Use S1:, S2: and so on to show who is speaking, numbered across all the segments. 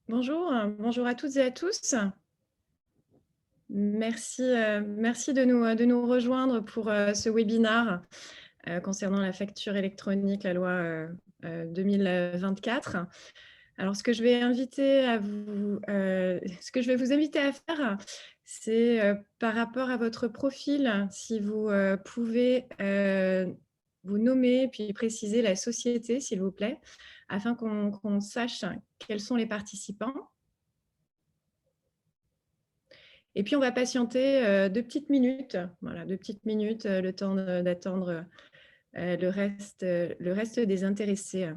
S1: Bonjour, bonjour à toutes et à tous. Merci de nous rejoindre pour ce webinaire concernant la facture électronique, la loi 2024. Alors, ce que je vais vous inviter à faire, c'est par rapport à votre profil, si vous pouvez vous nommer puis préciser la société, s'il vous plaît, afin qu'on sache quels sont les participants. Et puis, on va patienter 2 petites minutes, voilà, 2 petites minutes, le temps d'attendre le reste des intéressés.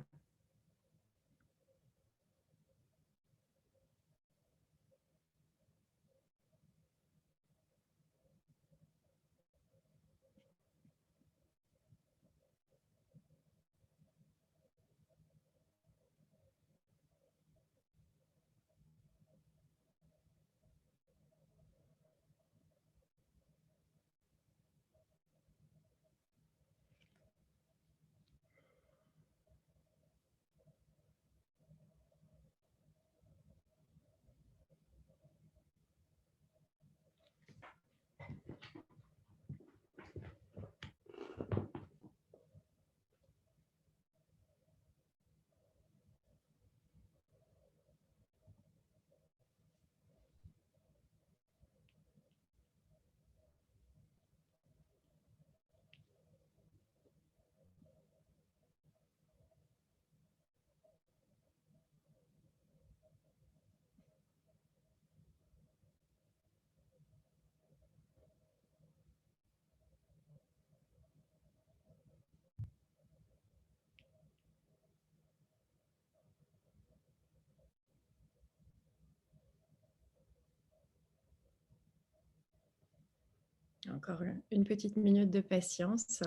S1: Encore une petite minute de patience.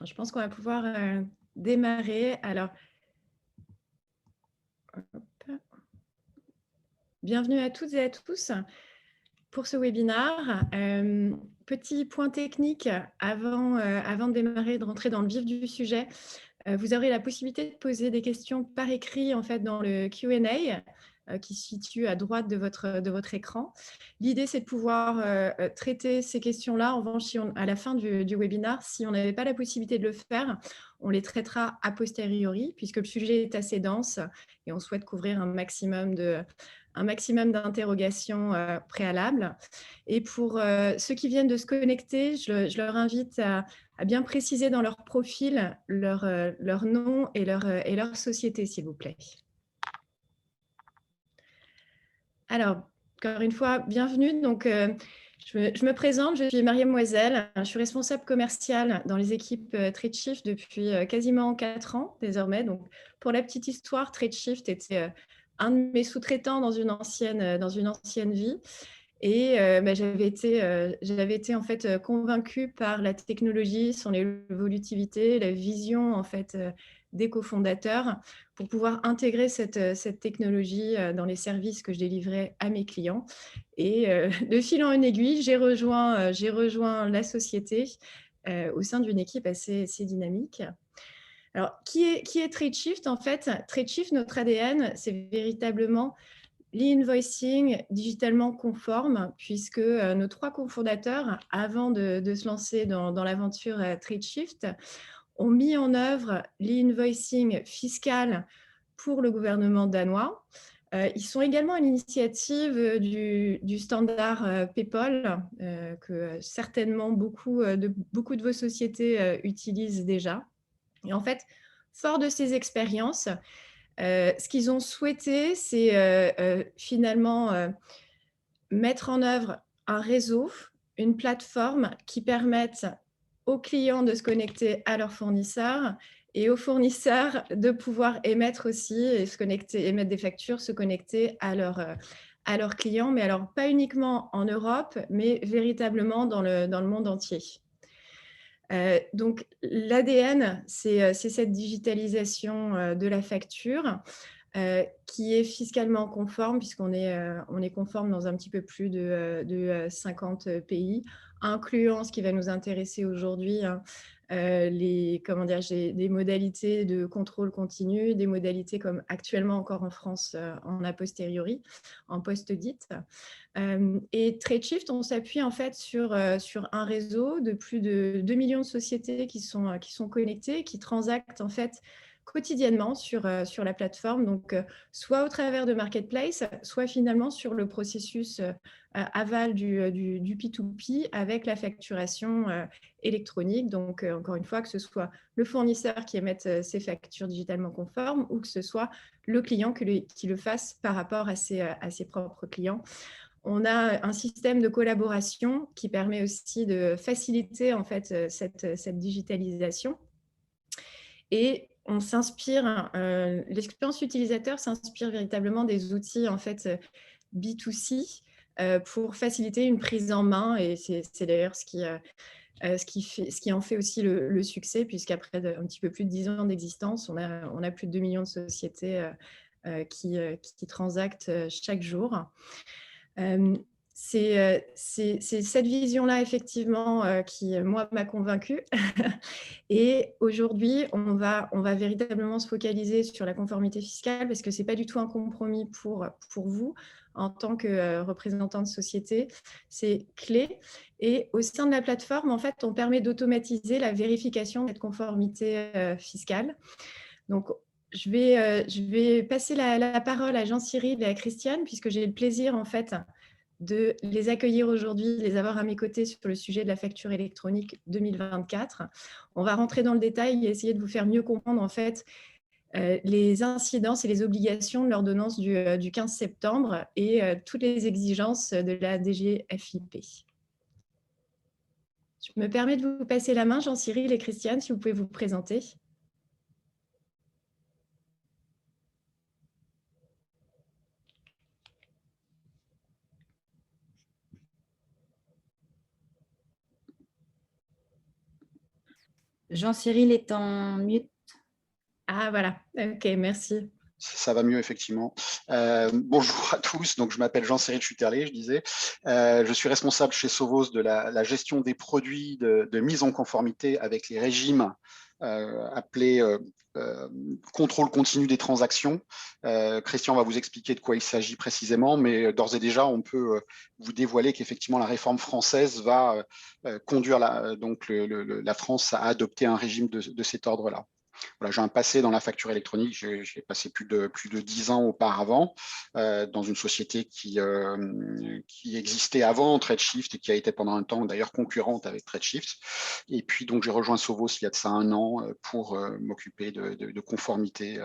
S1: Je pense qu'on va pouvoir démarrer. Alors, hop. Bienvenue à toutes et à tous pour ce webinaire. Petit point technique avant de démarrer, de rentrer dans le vif du sujet. Vous aurez la possibilité de poser des questions par écrit en fait, dans le Q&A qui se situe à droite de votre écran. L'idée, c'est de pouvoir traiter ces questions-là. En revanche, à la fin du webinaire, si on n'avait pas la possibilité de le faire, on les traitera a posteriori, puisque le sujet est assez dense et on souhaite couvrir un maximum d'interrogations préalables. Et pour ceux qui viennent de se connecter, je leur invite à bien préciser dans leur profil leur nom et leur société, s'il vous plaît. Alors, encore une fois, bienvenue. Donc, je me présente, je suis Mariam Moiselle, je suis responsable commerciale dans les équipes TradeShift depuis quasiment 4 ans désormais. Donc, pour la petite histoire, TradeShift était un de mes sous-traitants dans une ancienne vie. Et j'avais été en fait convaincue par la technologie, son évolutivité, la vision en fait des cofondateurs pour pouvoir intégrer cette technologie dans les services que je délivrais à mes clients. Et de fil en aiguille, j'ai rejoint la société au sein d'une équipe assez dynamique. Alors, qui est TradeShift? En fait, TradeShift, notre ADN, c'est véritablement l'e-invoicing digitalement conforme, puisque nos 3 cofondateurs, avant de se lancer dans l'aventure TradeShift, ont mis en œuvre l'e-invoicing fiscal pour le gouvernement danois. Ils sont également à l'initiative du standard PayPal, que certainement beaucoup de vos sociétés utilisent déjà. Et en fait, fort de ces expériences, ce qu'ils ont souhaité, c'est finalement mettre en œuvre un réseau, une plateforme qui permette aux clients de se connecter à leurs fournisseurs et aux fournisseurs de pouvoir émettre aussi et se connecter, émettre des factures, se connecter à leurs clients, mais alors pas uniquement en Europe, mais véritablement dans le monde entier. Donc l'ADN, c'est cette digitalisation de la facture qui est fiscalement conforme, puisqu'on est conforme dans un petit peu plus de 50 pays, incluant ce qui va nous intéresser aujourd'hui, hein, des modalités de contrôle continu, des modalités comme actuellement encore en France en a posteriori, en post-audit. Et Tradeshift, on s'appuie en fait sur un réseau de plus de 2 millions de sociétés qui sont connectées, qui transactent en fait quotidiennement sur la plateforme, donc soit au travers de Marketplace, soit finalement sur le processus aval du P2P avec la facturation électronique. Donc, encore une fois, que ce soit le fournisseur qui émette ses factures digitalement conformes ou que ce soit le client qui le fasse par rapport à ses propres clients. On a un système de collaboration qui permet aussi de faciliter en fait cette digitalisation. Et on s'inspire, l'expérience utilisateur s'inspire véritablement des outils en fait B2C pour faciliter une prise en main, et c'est d'ailleurs ce qui en fait aussi le succès, puisqu'après un petit peu plus de 10 ans d'existence, on a plus de 2 millions de sociétés qui transactent chaque jour. C'est cette vision-là, effectivement, qui, moi, m'a convaincue. Et aujourd'hui, on va véritablement se focaliser sur la conformité fiscale, parce que ce n'est pas du tout un compromis pour vous, en tant que représentant de société. C'est clé. Et au sein de la plateforme, en fait, on permet d'automatiser la vérification de cette conformité fiscale. Donc, je vais passer la parole à Jean-Cyril et à Christiane, puisque j'ai le plaisir, en fait, de les accueillir aujourd'hui, de les avoir à mes côtés sur le sujet de la facture électronique 2024. On va rentrer dans le détail et essayer de vous faire mieux comprendre, en fait, les incidences et les obligations de l'ordonnance du 15 septembre et toutes les exigences de la DGFiP. Je me permets de vous passer la main, Jean-Cyril et Christiane, si vous pouvez vous présenter.
S2: Jean-Cyril est en mute.
S1: Ah voilà, ok, merci.
S3: Ça va mieux, effectivement. Bonjour à tous, donc je m'appelle Jean-Cyril Schuterlé, je disais. Je suis responsable chez Sovos de la gestion des produits de mise en conformité avec les régimes appelés contrôle continu des transactions. Christian va vous expliquer de quoi il s'agit précisément, mais d'ores et déjà, on peut vous dévoiler qu'effectivement, la réforme française va conduire la France à adopter un régime de cet ordre-là. Voilà, j'ai un passé dans la facture électronique, j'ai passé plus de 10 ans auparavant dans une société qui existait avant Tradeshift et qui a été pendant un temps d'ailleurs concurrente avec Tradeshift. Et puis donc j'ai rejoint Sovos il y a de ça un an pour m'occuper de conformité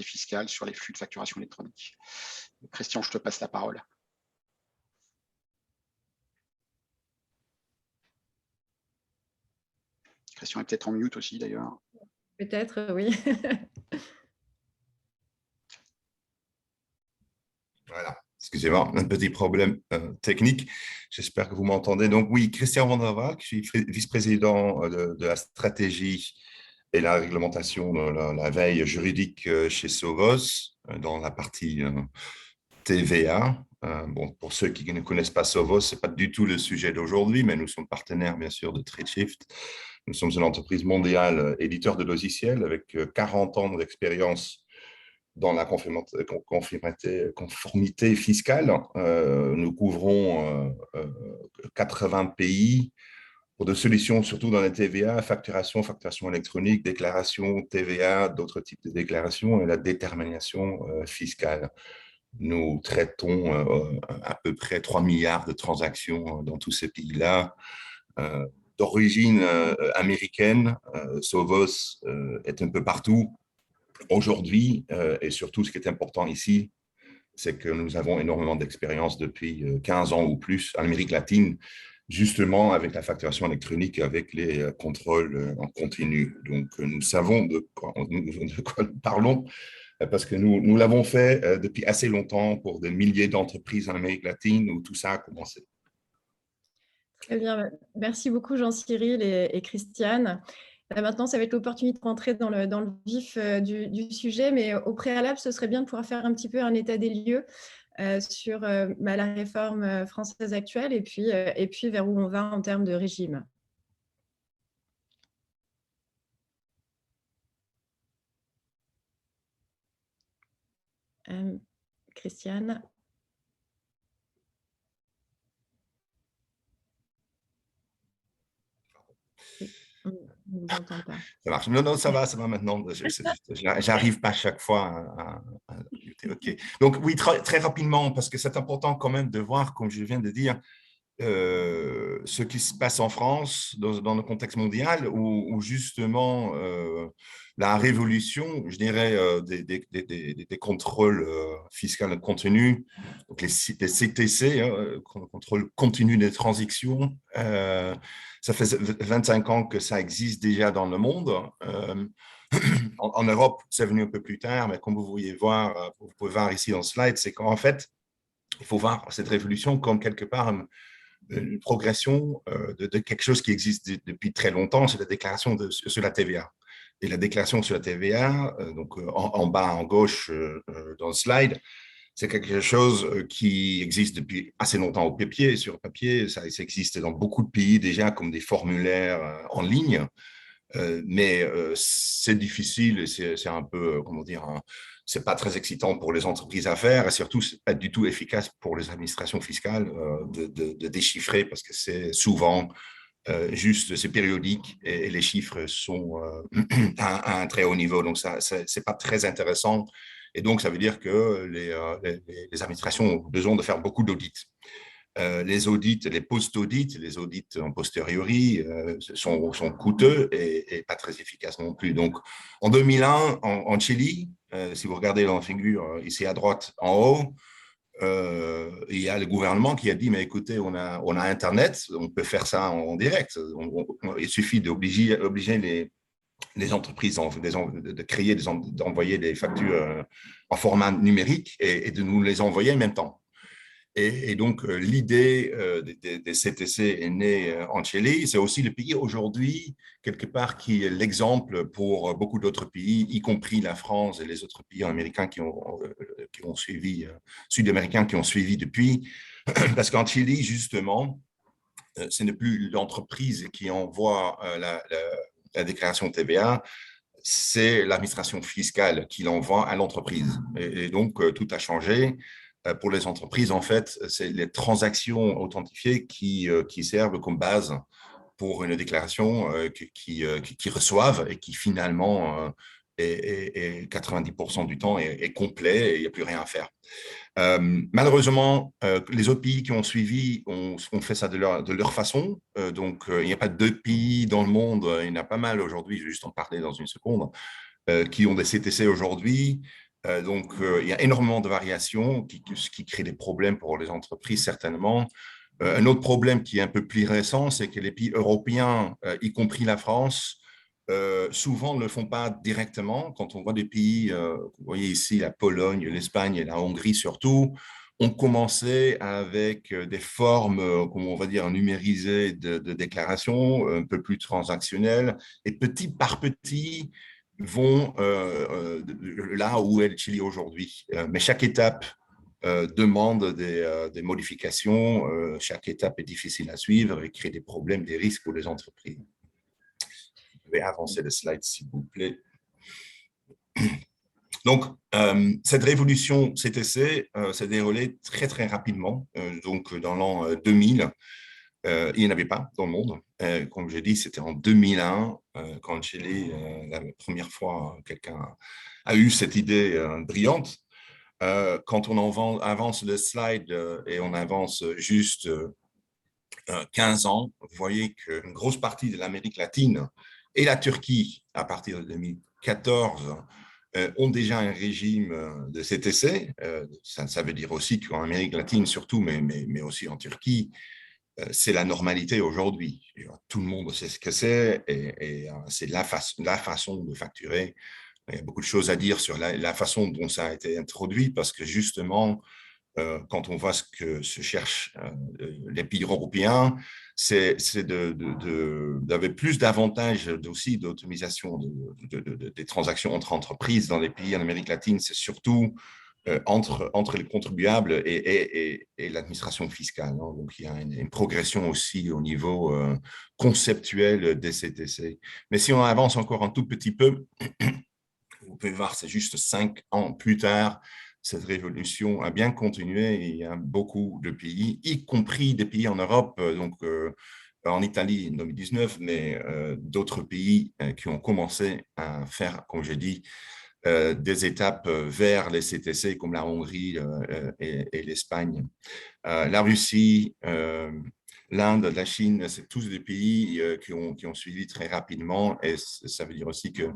S3: fiscale sur les flux de facturation électronique. Christian, je te passe la parole. Christian est peut-être en mute aussi d'ailleurs.
S1: Peut-être, oui.
S4: Voilà, excusez-moi, un petit problème technique. J'espère que vous m'entendez. Donc oui, Christian Van der Valk, je suis vice-président de la stratégie et la réglementation de la veille juridique chez Sovos, dans la partie TVA. Bon, pour ceux qui ne connaissent pas Sovos, ce n'est pas du tout le sujet d'aujourd'hui, mais nous sommes partenaires, bien sûr, de Tradeshift. Nous sommes une entreprise mondiale éditeur de logiciels avec 40 ans d'expérience dans la conformité fiscale. Nous couvrons 80 pays pour des solutions, surtout dans la TVA, facturation électronique, déclaration TVA, d'autres types de déclarations et la détermination fiscale. Nous traitons à peu près 3 milliards de transactions dans tous ces pays-là. D'origine américaine, Sovos est un peu partout aujourd'hui, et surtout ce qui est important ici, c'est que nous avons énormément d'expérience depuis 15 ans ou plus en Amérique latine, justement avec la facturation électronique, avec les contrôles en continu. Donc, nous savons de quoi nous parlons, parce que nous l'avons fait depuis assez longtemps pour des milliers d'entreprises en Amérique latine où tout ça a commencé.
S1: Très bien, merci beaucoup Jean-Cyril et Christiane. Maintenant, ça va être l'opportunité de rentrer dans le vif du sujet, mais au préalable, ce serait bien de pouvoir faire un petit peu un état des lieux sur la réforme française actuelle et puis vers où on va en termes de régime. Christiane. On ne vous entend pas.
S4: Ça marche. Non, ça va maintenant. J'arrive pas chaque fois OK. Donc, oui, très rapidement, parce que c'est important quand même de voir, comme je viens de dire, ce qui se passe en France dans le contexte mondial où justement la révolution, je dirais, des contrôles fiscaux de contenu, donc les CTC, contrôle continu des transactions, ça fait 25 ans que ça existe déjà dans le monde. En Europe, c'est venu un peu plus tard, mais comme vous pouvez voir ici dans le slide, c'est qu'en fait, il faut voir cette révolution comme quelque part une progression de quelque chose qui existe depuis très longtemps, c'est la déclaration sur la TVA. Et la déclaration sur la TVA, donc en bas en gauche dans le slide, c'est quelque chose qui existe depuis assez longtemps au papier, sur papier. Ça existe dans beaucoup de pays déjà comme des formulaires en ligne. Mais c'est difficile et c'est un peu, comment dire, c'est pas très excitant pour les entreprises à faire et surtout, c'est pas du tout efficace pour les administrations fiscales de déchiffrer parce que c'est souvent juste, c'est périodique et les chiffres sont à un très haut niveau. Donc, ça, c'est pas très intéressant. Et donc, ça veut dire que les administrations ont besoin de faire beaucoup d'audits. Les audits, les post-audits, les audits en posteriori sont coûteux et pas très efficaces non plus. Donc, en 2001, en Chili, si vous regardez dans la figure ici à droite en haut, il y a le gouvernement qui a dit, mais écoutez, on a Internet, on peut faire ça en direct. Il suffit d'obliger les entreprises de créer, d'envoyer des factures en format numérique et de nous les envoyer en même temps. Et donc, l'idée des CTC est née en Chili. C'est aussi le pays aujourd'hui, quelque part, qui est l'exemple pour beaucoup d'autres pays, y compris la France et les autres pays américains qui ont suivi, sud-américains qui ont suivi depuis. Parce qu'en Chili, justement, ce n'est plus l'entreprise qui envoie la déclaration TVA, c'est l'administration fiscale qui l'envoie à l'entreprise. Et donc, tout a changé. Pour les entreprises, en fait, c'est les transactions authentifiées qui servent comme base pour une déclaration qui reçoivent et qui finalement, 90% du temps, est complet et il n'y a plus rien à faire. Malheureusement, les autres pays qui ont suivi ont fait ça de leur façon. Donc, il n'y a pas deux pays dans le monde, il y en a pas mal aujourd'hui, je vais juste en parler dans une seconde, qui ont des CTC aujourd'hui. Donc, il y a énormément de variations qui créent des problèmes pour les entreprises, certainement. Un autre problème qui est un peu plus récent, c'est que les pays européens, y compris la France, souvent ne le font pas directement. Quand on voit des pays, vous voyez ici la Pologne, l'Espagne et la Hongrie surtout, ont commencé avec des formes, comment on va dire, numérisées de déclaration, un peu plus transactionnelles, et petit par petit vont là où est le Chili aujourd'hui. Mais chaque étape demande des modifications. Chaque étape est difficile à suivre et crée des problèmes, des risques pour les entreprises. Je vais avancer le slide, s'il vous plaît. Donc, cette révolution CTC s'est déroulée très, très rapidement. Donc, dans l'an 2000, il n'y en avait pas dans le monde. Comme je dis, c'était en 2001, quand Chili, la première fois, quelqu'un a eu cette idée brillante. Quand on avance le slide et on avance juste 15 ans, vous voyez qu'une grosse partie de l'Amérique latine et la Turquie, à partir de 2014, ont déjà un régime de CTC. Ça veut dire aussi qu'en Amérique latine surtout, mais aussi en Turquie, c'est la normalité aujourd'hui. Tout le monde sait ce que c'est et c'est la façon de facturer. Il y a beaucoup de choses à dire sur la façon dont ça a été introduit parce que justement, quand on voit ce que se cherchent les pays européens, c'est d'avoir plus d'avantages aussi d'automatisation des transactions entre entreprises dans les pays en Amérique latine. C'est surtout entre les contribuables et l'administration fiscale. Hein. Donc, il y a une progression aussi au niveau conceptuel des CTC. Mais si on avance encore un tout petit peu, vous pouvez voir, c'est juste 5 ans plus tard, cette révolution a bien continué et il y a beaucoup de pays, y compris des pays en Europe, donc en Italie en 2019, mais d'autres pays qui ont commencé à faire, comme j'ai dit, des étapes vers les CTC comme la Hongrie et l'Espagne. La Russie, l'Inde, la Chine, c'est tous des pays qui ont suivi très rapidement et ça veut dire aussi que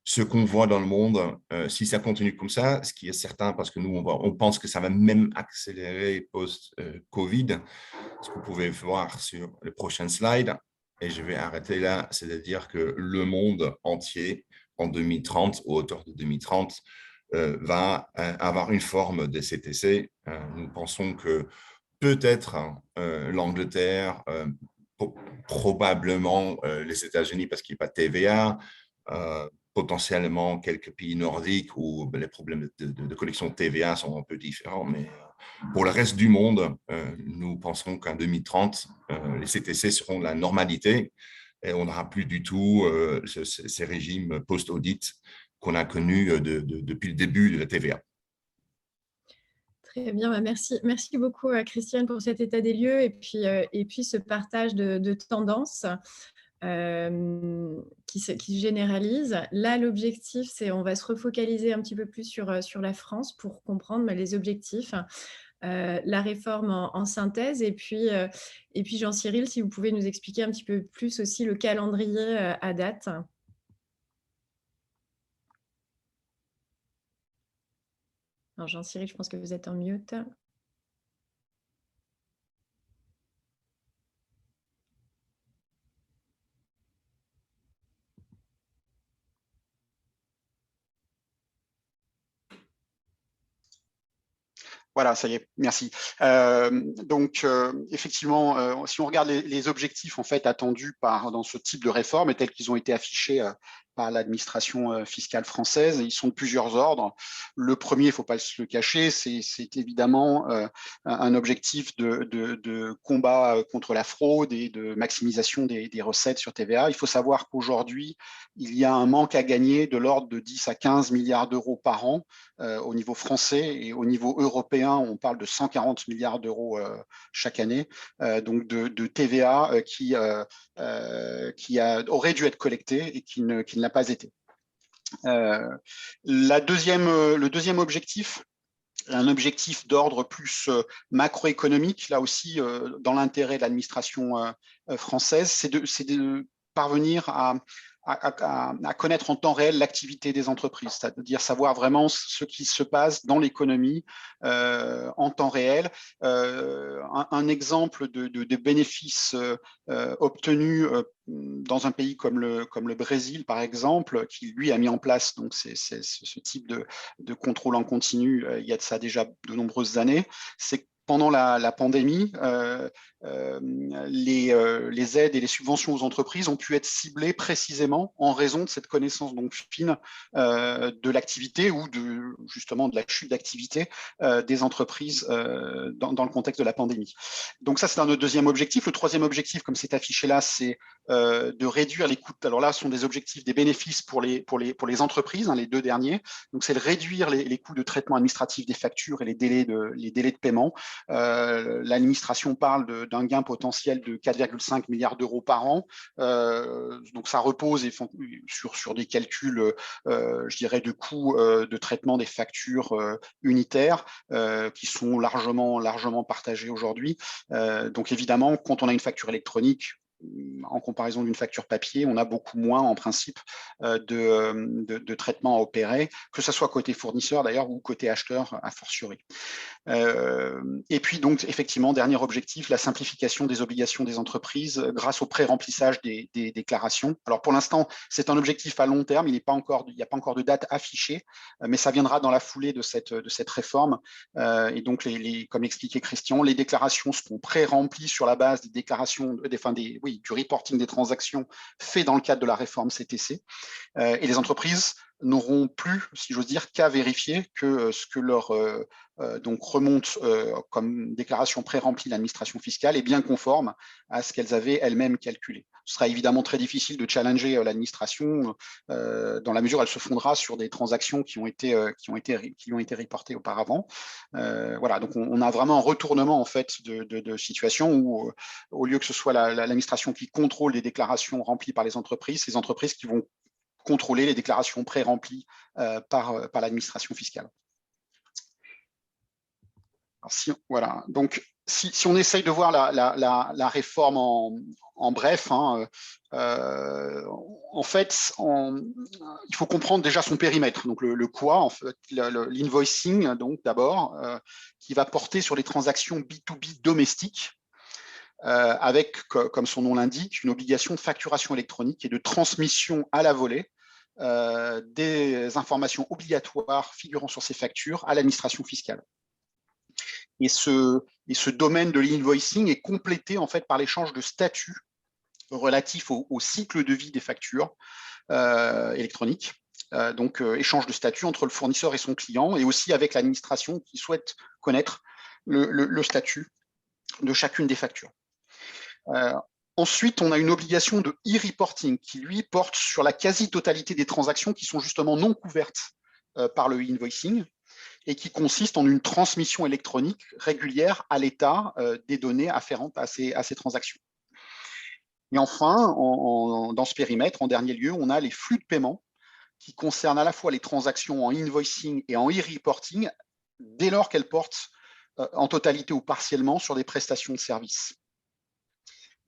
S4: ce qu'on voit dans le monde, si ça continue comme ça, ce qui est certain, parce que nous, on pense que ça va même accélérer post-Covid, ce que vous pouvez voir sur le prochain slide, et je vais arrêter là, c'est-à-dire que le monde entier, en 2030, ou autour de 2030, va avoir une forme de CTC. Nous pensons que peut-être l'Angleterre, probablement les États-Unis, parce qu'il n'y a pas de TVA, potentiellement quelques pays nordiques où les problèmes de collection de TVA sont un peu différents, mais pour le reste du monde, nous pensons qu'en 2030, les CTC seront la normalité et on n'aura plus du tout ces régimes post-audit qu'on a connus depuis le début de la TVA.
S1: Très bien, merci beaucoup Christiane pour cet état des lieux et puis ce partage de tendances. Qui se généralise. Là, l'objectif, c'est on va se refocaliser un petit peu plus sur la France pour comprendre les objectifs, la réforme en synthèse. Et puis Jean-Cyril, si vous pouvez nous expliquer un petit peu plus aussi le calendrier à date. Alors Jean-Cyril, je pense que vous êtes en mute.
S3: Voilà, ça y est, merci. Effectivement, si on regarde les objectifs en fait attendus dans ce type de réforme et tels qu'ils ont été affichés par l'administration fiscale française, ils sont de plusieurs ordres. Le premier, il ne faut pas se le cacher, c'est évidemment un objectif de combat contre la fraude et de maximisation des recettes sur TVA. Il faut savoir qu'aujourd'hui, il y a un manque à gagner de l'ordre de 10 à 15 milliards d'euros par an au niveau français et au niveau européen, on parle de 140 milliards d'euros chaque année, donc de TVA qui aurait dû être collecté et qui ne l'a pas été. Le deuxième objectif, un objectif d'ordre plus macroéconomique, là aussi dans l'intérêt de l'administration française, c'est de parvenir à connaître en temps réel l'activité des entreprises, c'est-à-dire savoir vraiment ce qui se passe dans l'économie en temps réel. Un exemple de bénéfices obtenus dans un pays comme le Brésil, par exemple, qui lui a mis en place donc, ce type de contrôle en continu il y a de ça déjà de nombreuses années, c'est pendant la pandémie, les aides et les subventions aux entreprises ont pu être ciblées précisément en raison de cette connaissance donc fine de l'activité ou justement de la chute d'activité des entreprises dans le contexte de la pandémie. Donc ça, c'est notre deuxième objectif. Le troisième objectif, comme c'est affiché là, c'est de réduire les coûts. Alors là, ce sont des objectifs des bénéfices pour les entreprises, les deux derniers. Donc c'est de réduire les coûts de traitement administratif des factures et les délais de paiement. L'administration parle d'un gain potentiel de 4,5 milliards d'euros par an. Donc ça repose sur des calculs, je dirais, de coûts de traitement des factures unitaires qui sont largement partagés aujourd'hui. Donc évidemment, quand on a une facture électronique, en comparaison d'une facture papier, on a beaucoup moins en principe de traitement à opérer, que ce soit côté fournisseur d'ailleurs ou côté acheteur a fortiori. Et puis donc effectivement, dernier objectif, la simplification des obligations des entreprises grâce au pré-remplissage des déclarations. Alors pour l'instant, c'est un objectif à long terme, il n'y a pas encore de date affichée, mais ça viendra dans la foulée de cette réforme. Et donc, comme l'expliquait Christian, les déclarations seront pré-remplies sur la base des déclarations, du reporting des transactions fait dans le cadre de la réforme CTC. Et les entreprises n'auront plus, si j'ose dire, qu'à vérifier que ce que leur donc remonte comme déclaration pré-remplie l'administration fiscale est bien conforme à ce qu'elles avaient elles-mêmes calculé. Ce sera évidemment très difficile de challenger l'administration dans la mesure où elle se fondera sur des transactions qui ont été reportées auparavant. Voilà, donc on a vraiment un retournement en fait de situation où au lieu que ce soit l'administration qui contrôle les déclarations remplies par les entreprises, c'est les entreprises qui vont contrôler les déclarations pré-remplies par l'administration fiscale. Alors, voilà. Donc, si on essaye de voir la réforme en bref, hein, en fait, il faut comprendre déjà son périmètre. Donc, le quoi, en fait, l'invoicing, donc d'abord, qui va porter sur les transactions B2B domestiques, avec, comme son nom l'indique, une obligation de facturation électronique et de transmission à la volée des informations obligatoires figurant sur ces factures à l'administration fiscale. Et ce domaine de l'invoicing est complété en fait par l'échange de statuts relatifs au cycle de vie des factures électroniques. Donc, échange de statuts entre le fournisseur et son client, et aussi avec l'administration qui souhaite connaître le statut de chacune des factures. Ensuite, on a une obligation de e-reporting qui, lui, porte sur la quasi-totalité des transactions qui sont justement non couvertes par le e-invoicing et qui consiste en une transmission électronique régulière à l'État des données afférentes à ces transactions. Et enfin, dans ce périmètre, en dernier lieu, on a les flux de paiement qui concernent à la fois les transactions en invoicing et en e-reporting dès lors qu'elles portent en totalité ou partiellement sur des prestations de services.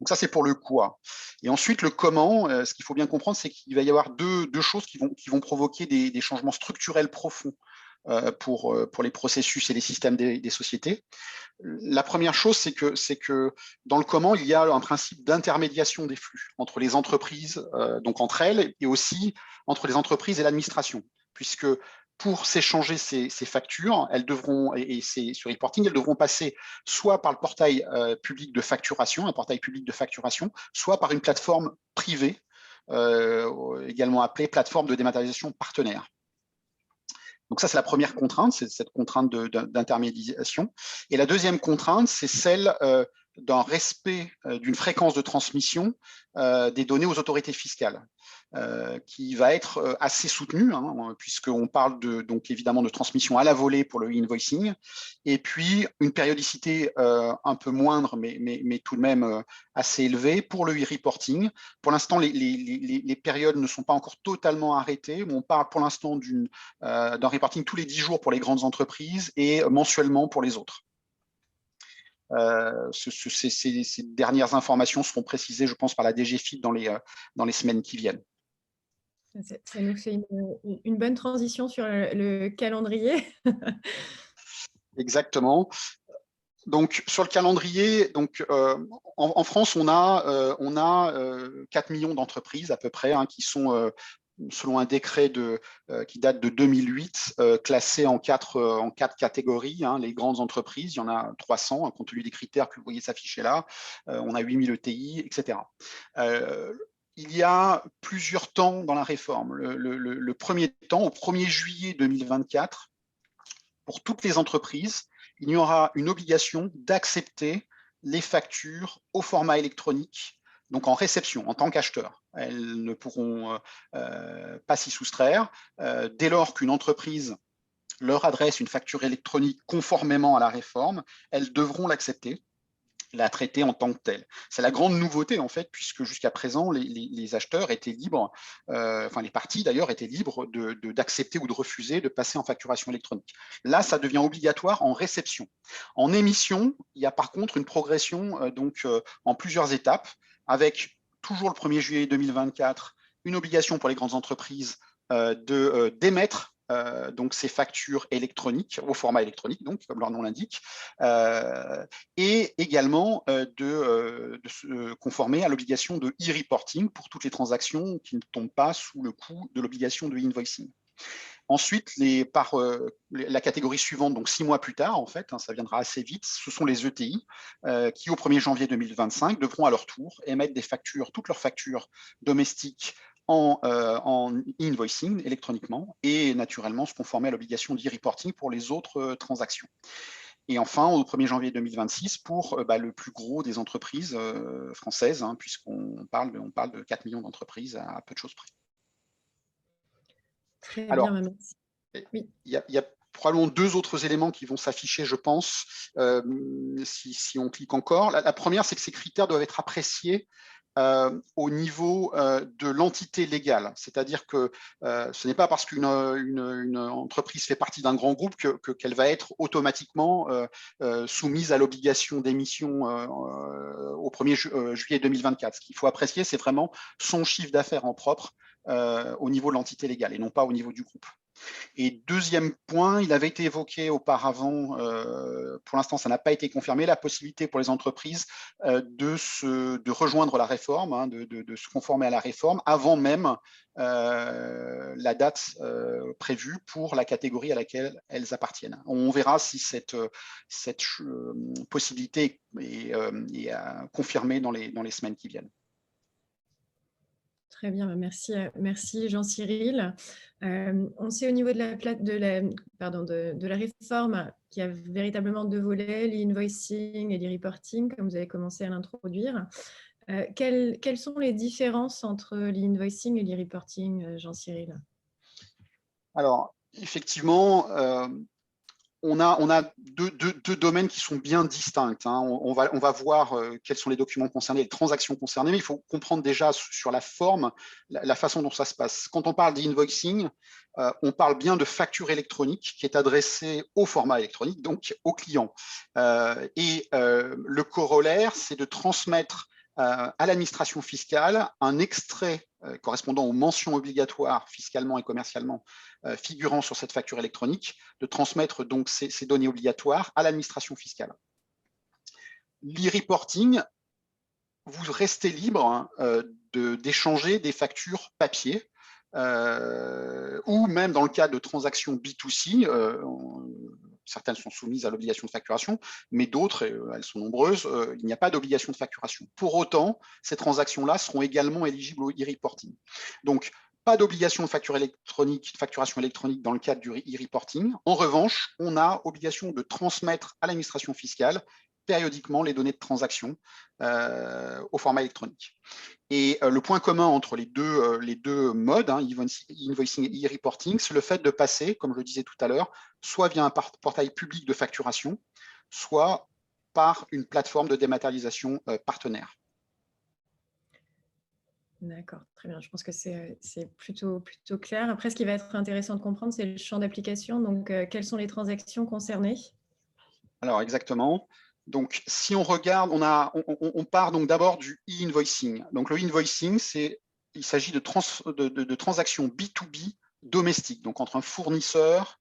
S3: Donc ça, c'est pour le quoi. Et ensuite, le comment, ce qu'il faut bien comprendre, c'est qu'il va y avoir deux choses qui vont provoquer des changements structurels profonds pour les processus et les systèmes des sociétés. La première chose, c'est que dans le comment, il y a un principe d'intermédiation des flux entre les entreprises, donc entre elles, et aussi entre les entreprises et l'administration, puisque pour s'échanger ces factures, elles devront, et ces reporting, elles devront passer soit par le portail public de facturation, un portail public de facturation, soit par une plateforme privée, également appelée plateforme de dématérialisation partenaire. Donc ça, c'est la première contrainte, c'est cette contrainte d'intermédiation. Et la deuxième contrainte, c'est celle d'un respect d'une fréquence de transmission des données aux autorités fiscales, qui va être assez soutenue, hein, puisqu'on parle donc évidemment de transmission à la volée pour le e-invoicing, et puis une périodicité un peu moindre, mais tout de même assez élevée pour le e-reporting. Pour l'instant, les périodes ne sont pas encore totalement arrêtées. On parle pour l'instant d'un reporting tous les 10 jours pour les grandes entreprises et mensuellement pour les autres. Ces dernières informations seront précisées, je pense, par la DGFiP dans les semaines qui viennent.
S1: Ça nous fait une bonne transition sur le calendrier.
S3: Exactement. Donc, sur le calendrier, donc, en France, on a 4 millions d'entreprises à peu près, hein, qui sont, selon un décret qui date de 2008, classées en quatre catégories. Hein, les grandes entreprises, il y en a 300, hein, compte tenu des critères que vous voyez s'afficher là. On a 8000 ETI, etc. Il y a plusieurs temps dans la réforme. Le premier temps, au 1er juillet 2024, pour toutes les entreprises, il y aura une obligation d'accepter les factures au format électronique, donc en réception, en tant qu'acheteur. Elles ne pourront pas s'y soustraire. Dès lors qu'une entreprise leur adresse une facture électronique conformément à la réforme, elles devront l'accepter, la traiter en tant que telle. C'est la grande nouveauté, en fait, puisque jusqu'à présent, les acheteurs étaient libres, enfin les parties d'ailleurs étaient libres d'accepter ou de refuser de passer en facturation électronique. Là, ça devient obligatoire en réception. En émission, il y a par contre une progression en plusieurs étapes, avec toujours le 1er juillet 2024, une obligation pour les grandes entreprises d'émettre donc ces factures électroniques, au format électronique, donc, comme leur nom l'indique, et également de se conformer à l'obligation de e-reporting pour toutes les transactions qui ne tombent pas sous le coup de l'obligation de invoicing. Ensuite, la catégorie suivante, donc 6 mois plus tard, en fait, ça viendra assez vite, ce sont les ETI qui, au 1er janvier 2025, devront à leur tour émettre des factures, toutes leurs factures domestiques en invoicing électroniquement et naturellement se conformer à l'obligation d'e-reporting pour les autres transactions. Et enfin, au 1er janvier 2026, pour le plus gros des entreprises françaises, puisqu'on parle de 4 millions d'entreprises à peu de choses près.
S1: Très
S3: Alors,
S1: bien, merci. Oui.
S3: il y a probablement 2 autres éléments qui vont s'afficher, je pense, si on clique encore. La première, c'est que ces critères doivent être appréciés au niveau de l'entité légale. C'est-à-dire que ce n'est pas parce qu'une entreprise fait partie d'un grand groupe qu'elle va être automatiquement soumise à l'obligation d'émission au 1er juillet 2024. Ce qu'il faut apprécier, c'est vraiment son chiffre d'affaires en propre au niveau de l'entité légale et non pas au niveau du groupe. Et deuxième point, il avait été évoqué auparavant, pour l'instant ça n'a pas été confirmé, la possibilité pour les entreprises de rejoindre la réforme, de se conformer à la réforme avant même la date prévue pour la catégorie à laquelle elles appartiennent. On verra si cette possibilité est confirmée dans les semaines qui viennent.
S1: Très bien, merci Jean-Cyril. On sait au niveau de la réforme qu'il y a véritablement 2 volets, l'e-invoicing et l'e-reporting, comme vous avez commencé à l'introduire. Quelles sont les différences entre l'e-invoicing et l'e-reporting, Jean-Cyril?
S3: Alors, effectivement, on a deux domaines qui sont bien distincts. On va voir quels sont les documents concernés, les transactions concernées, mais il faut comprendre déjà sur la forme, la façon dont ça se passe. Quand on parle d'invoicing, on parle bien de facture électronique qui est adressée au format électronique, donc au client. Le corollaire, c'est de transmettre à l'administration fiscale un extrait correspondant aux mentions obligatoires fiscalement et commercialement figurant sur cette facture électronique, de transmettre donc ces données obligatoires à l'administration fiscale. L'e-reporting, vous restez libre d'échanger des factures papier ou même dans le cas de transactions B2C, certaines sont soumises à l'obligation de facturation, mais d'autres, elles sont nombreuses, il n'y a pas d'obligation de facturation. Pour autant, ces transactions-là seront également éligibles au e-reporting. Donc, pas d'obligation de facturation électronique dans le cadre du e-reporting. En revanche, on a obligation de transmettre à l'administration fiscale périodiquement les données de transaction au format électronique. Et le point commun entre les deux modes, invoicing et e-reporting, c'est le fait de passer, comme je le disais tout à l'heure, soit via un portail public de facturation, soit par une plateforme de dématérialisation partenaire.
S1: D'accord, très bien. Je pense que c'est plutôt clair. Après, ce qui va être intéressant de comprendre, c'est le champ d'application. Donc, quelles sont les transactions concernées? Alors,
S3: exactement. Donc, si on regarde, on part donc d'abord du e-invoicing. Donc, le e-invoicing, il s'agit de transactions B2B domestiques, donc entre un fournisseur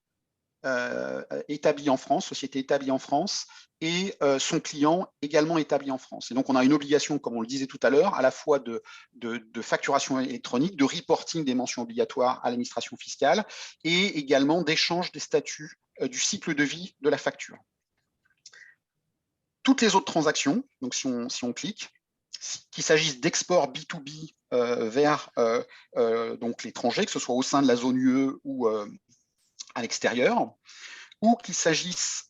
S3: établi en France, société établie en France, et son client également établi en France. Et donc, on a une obligation, comme on le disait tout à l'heure, à la fois de facturation électronique, de reporting des mentions obligatoires à l'administration fiscale, et également d'échange des statuts du cycle de vie de la facture. Toutes les autres transactions, donc si on clique, qu'il s'agisse d'export B2B vers donc l'étranger, que ce soit au sein de la zone UE ou à l'extérieur, ou qu'il s'agisse,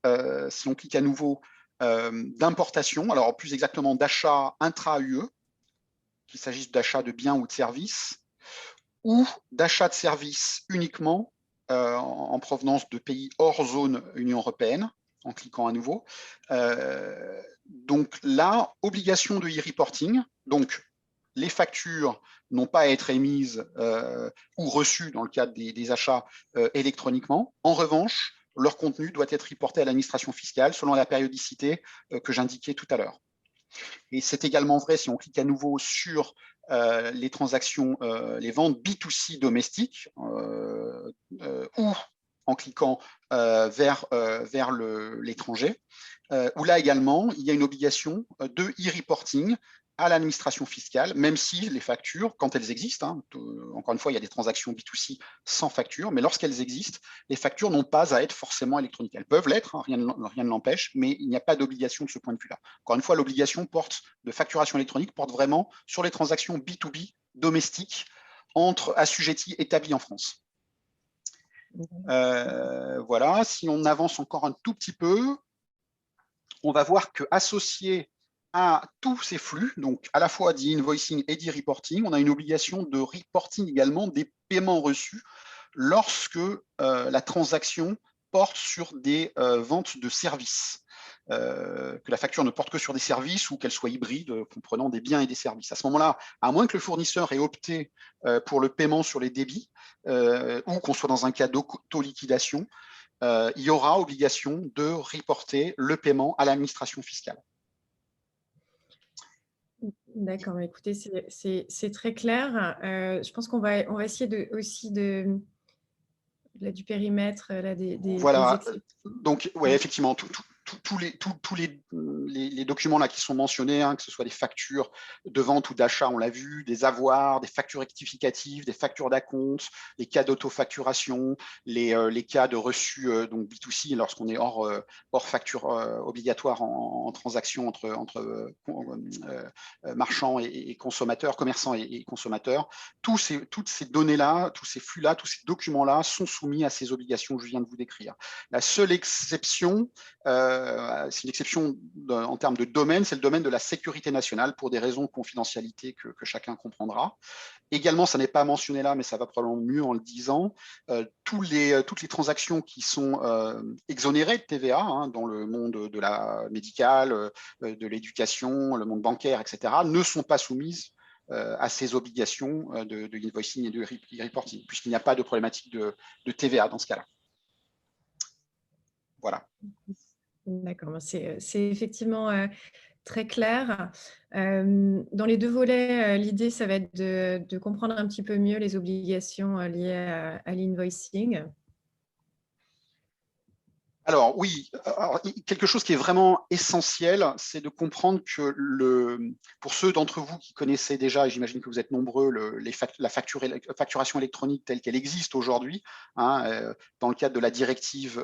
S3: si on clique à nouveau, d'importation, alors plus exactement d'achat intra-UE, qu'il s'agisse d'achat de biens ou de services, ou d'achat de services uniquement en provenance de pays hors zone Union européenne, en cliquant à nouveau. Donc là, obligation de e-reporting, donc les factures n'ont pas à être émises ou reçues dans le cadre des achats électroniquement. En revanche, leur contenu doit être reporté à l'administration fiscale selon la périodicité que j'indiquais tout à l'heure. Et c'est également vrai si on clique à nouveau sur les transactions, les ventes B2C domestiques, ou en cliquant vers l'étranger, où là également, il y a une obligation de e-reporting à l'administration fiscale, même si les factures, quand elles existent, encore une fois, il y a des transactions B2C sans facture, mais lorsqu'elles existent, les factures n'ont pas à être forcément électroniques. Elles peuvent l'être, rien ne l'empêche, mais il n'y a pas d'obligation de ce point de vue-là. Encore une fois, l'obligation de facturation électronique porte vraiment sur les transactions B2B domestiques entre assujettis établis en France. Voilà, si on avance encore un tout petit peu, on va voir qu'associé à tous ces flux, donc à la fois d'e-invoicing et d'e-reporting, on a une obligation de reporting également des paiements reçus lorsque la transaction porte sur des ventes de services, que la facture ne porte que sur des services ou qu'elle soit hybride, comprenant des biens et des services. À ce moment-là, à moins que le fournisseur ait opté pour le paiement sur les débits, ou qu'on soit dans un cas d'auto-liquidation, il y aura obligation de reporter le paiement à l'administration fiscale.
S1: D'accord, écoutez, c'est très clair. Je pense qu'on va essayer aussi du périmètre, là, des
S3: Voilà,
S1: exceptions.
S3: donc ouais, effectivement, tous les documents là qui sont mentionnés, que ce soit des factures de vente ou d'achat, on l'a vu, des avoirs, des factures rectificatives, des factures d'acompte, les cas d'autofacturation, les cas de reçu donc B2C lorsqu'on est hors facture obligatoire en transaction entre marchands et consommateurs, commerçants et consommateurs. Toutes ces données-là, tous ces flux-là, tous ces documents-là sont soumis à ces obligations que je viens de vous décrire. La seule exception, c'est une exception en termes de domaine, c'est le domaine de la sécurité nationale pour des raisons de confidentialité que chacun comprendra. Également, ça n'est pas mentionné là, mais ça va probablement mieux en le disant, toutes les transactions qui sont exonérées de TVA, dans le monde de la médicale, de l'éducation, le monde bancaire, etc., ne sont pas soumises à ces obligations de invoicing et de reporting, puisqu'il n'y a pas de problématique de TVA dans ce cas-là. Voilà.
S1: D'accord, c'est effectivement très clair. Dans les deux volets, l'idée, ça va être de comprendre un petit peu mieux les obligations liées à l'invoicing.
S3: Alors oui, quelque chose qui est vraiment essentiel, c'est de comprendre que pour ceux d'entre vous qui connaissaient déjà, et j'imagine que vous êtes nombreux, la facturation électronique telle qu'elle existe aujourd'hui, dans le cadre de la directive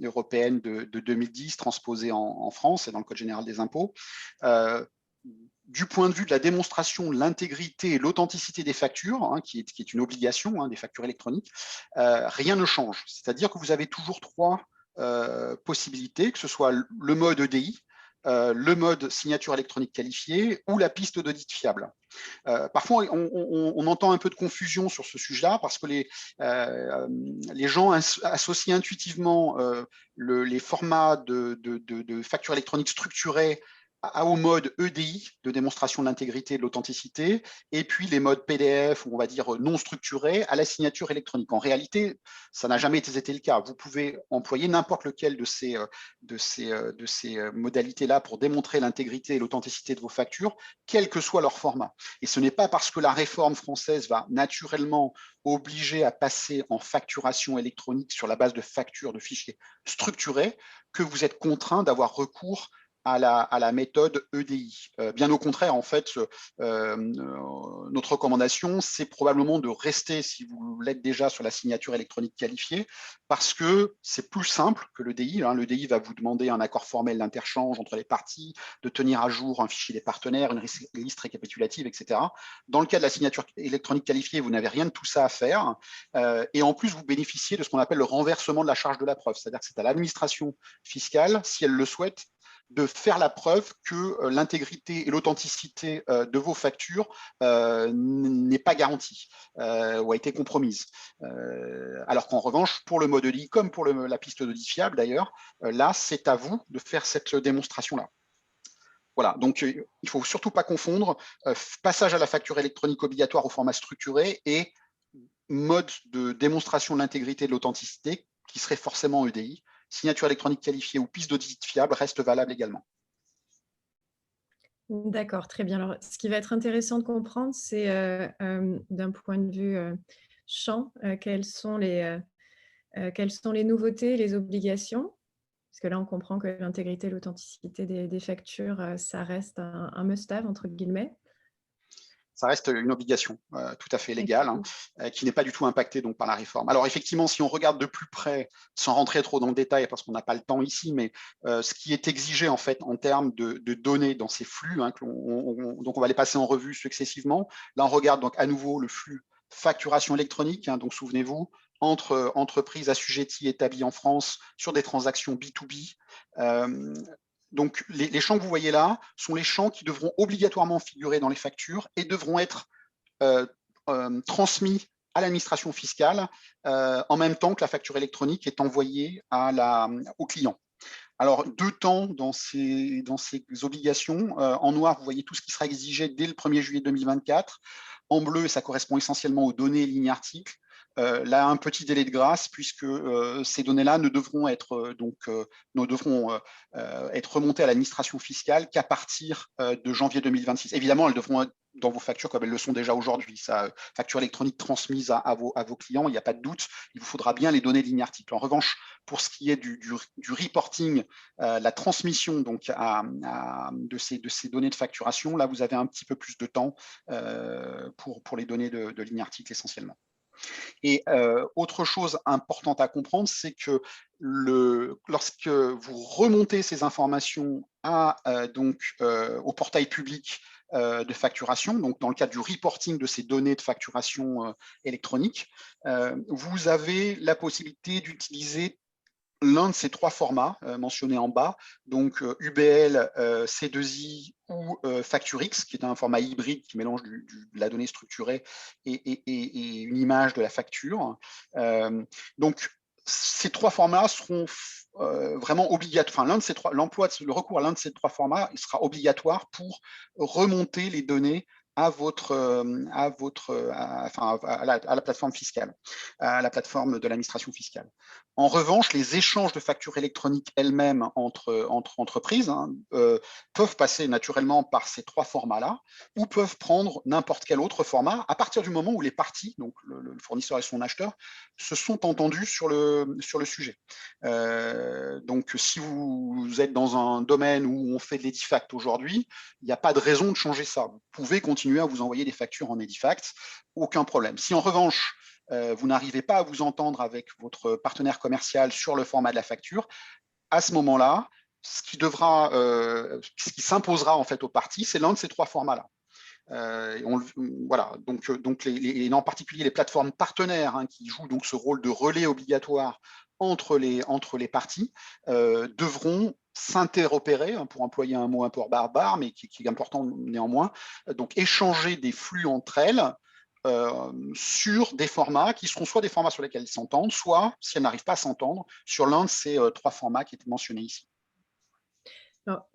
S3: européenne de 2010 transposée en France et dans le Code général des impôts, du point de vue de la démonstration de l'intégrité et l'authenticité des factures, qui est une obligation des factures électroniques, rien ne change. C'est-à-dire que vous avez toujours trois possibilités, que ce soit le mode EDI, le mode signature électronique qualifiée ou la piste d'audit fiable. Parfois, on entend un peu de confusion sur ce sujet-là parce que les gens associent intuitivement les formats de facture électronique structurée au mode EDI, de démonstration de l'intégrité et de l'authenticité, et puis les modes PDF, on va dire non structurés, à la signature électronique. En réalité, ça n'a jamais été le cas. Vous pouvez employer n'importe lequel de ces modalités-là pour démontrer l'intégrité et l'authenticité de vos factures, quel que soit leur format. Et ce n'est pas parce que la réforme française va naturellement obliger à passer en facturation électronique sur la base de factures, de fichiers structurés, que vous êtes contraint d'avoir recours à la méthode EDI. Bien au contraire, en fait, notre recommandation, c'est probablement de rester, si vous l'êtes déjà, sur la signature électronique qualifiée, parce que c'est plus simple que l'EDI. L'EDI va vous demander un accord formel d'interchange entre les parties, de tenir à jour un fichier des partenaires, une liste récapitulative, etc. Dans le cas de la signature électronique qualifiée, vous n'avez rien de tout ça à faire. Et en plus, vous bénéficiez de ce qu'on appelle le renversement de la charge de la preuve. C'est-à-dire que c'est à l'administration fiscale, si elle le souhaite, de faire la preuve que l'intégrité et l'authenticité de vos factures n'est pas garantie ou a été compromise. Alors qu'en revanche, pour le mode EDI, comme pour la piste d'audit fiable d'ailleurs, là, c'est à vous de faire cette démonstration-là. Voilà, donc il ne faut surtout pas confondre passage à la facture électronique obligatoire au format structuré et mode de démonstration de l'intégrité et de l'authenticité qui serait forcément EDI. Signature électronique qualifiée ou piste d'audit fiable reste valable également.
S1: D'accord, très bien. Alors, ce qui va être intéressant de comprendre, c'est, d'un point de vue, champ, quelles sont les nouveautés, les obligations? Parce que là, on comprend que l'intégrité et l'authenticité des factures, ça reste un «must-have» entre guillemets.
S3: Ça reste une obligation tout à fait légale, hein,
S1: OK.
S3: qui n'est pas du tout impactée donc, par la réforme. Alors effectivement, si on regarde de plus près, sans rentrer trop dans le détail parce qu'on n'a pas le temps ici, mais ce qui est exigé en fait en termes de données dans ces flux, hein, donc on va les passer en revue successivement. Là, on regarde donc à nouveau le flux facturation électronique, hein, donc souvenez-vous, entre entreprises assujetties établies en France sur des transactions B2B. Euh, donc, les champs que vous voyez là sont les champs qui devront obligatoirement figurer dans les factures et devront être euh, transmis à l'administration fiscale en même temps que la facture électronique est envoyée au client. Alors, deux temps dans ces obligations. En noir, vous voyez tout ce qui sera exigé dès le 1er juillet 2024. En bleu, ça correspond essentiellement aux données lignes articles. Là, un petit délai de grâce, puisque ces données-là ne devront être être remontées à l'administration fiscale qu'à partir de janvier 2026. Évidemment, elles devront être dans vos factures comme elles le sont déjà aujourd'hui. Ça, facture électronique transmise à vos clients, il n'y a pas de doute. Il vous faudra bien les données lignes articles. En revanche, pour ce qui est du reporting, la transmission donc de ces données de facturation, là, vous avez un petit peu plus de temps pour les données de ligne article essentiellement. Et autre chose importante à comprendre, c'est que lorsque vous remontez ces informations au portail public de facturation, donc dans le cadre du reporting de ces données de facturation électronique, vous avez la possibilité d'utiliser l'un de ces trois formats mentionnés en bas, donc UBL, C2I ou FactureX, qui est un format hybride qui mélange de la donnée structurée et une image de la facture. Donc, ces trois formats seront vraiment obligatoires. Enfin, le recours à l'un de ces trois formats sera obligatoire pour remonter les données à la plateforme fiscale, à la plateforme de l'administration fiscale. En revanche, les échanges de factures électroniques elles-mêmes entre entreprises peuvent passer naturellement par ces trois formats-là ou peuvent prendre n'importe quel autre format à partir du moment où les parties, donc le fournisseur et son acheteur, se sont entendus sur le sujet. Donc, si vous êtes dans un domaine où on fait de l'Edifact aujourd'hui, il n'y a pas de raison de changer ça. Vous pouvez continuer à vous envoyer des factures en Edifact, aucun problème. Si en revanche, vous n'arrivez pas à vous entendre avec votre partenaire commercial sur le format de la facture, à ce moment-là, ce qui s'imposera en fait aux parties, c'est l'un de ces trois formats-là. Voilà, donc et en particulier les plateformes partenaires qui jouent donc ce rôle de relais obligatoire entre les parties devront s'interopérer, pour employer un mot un peu barbare, mais qui est important néanmoins, donc échanger des flux entre elles sur des formats qui seront soit des formats sur lesquels elles s'entendent, soit, si elles n'arrivent pas à s'entendre, sur l'un de ces trois formats qui étaient mentionnés ici.
S1: Alors,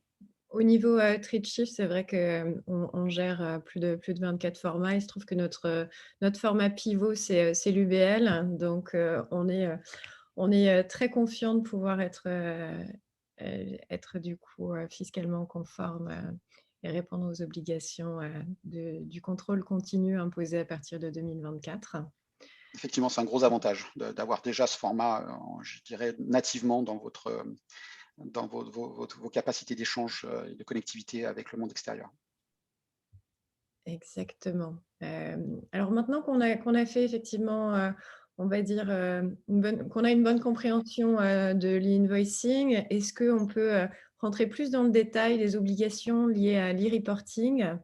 S1: au niveau Treatshift, c'est vrai qu'on gère plus de 24 formats. Il se trouve que notre format pivot, c'est l'UBL. Donc, on est très confiant de pouvoir être du coup fiscalement conforme et répondre aux obligations du contrôle continu imposé à partir de 2024.
S3: Effectivement, c'est un gros avantage d'avoir déjà ce format, je dirais, nativement dans vos capacités d'échange et de connectivité avec le monde extérieur.
S1: Exactement. Alors maintenant qu'on a fait effectivement, on va dire, qu'on a une bonne compréhension de l'e-invoicing, est-ce qu'on peut rentrer plus dans le détail des obligations liées à l'e-reporting?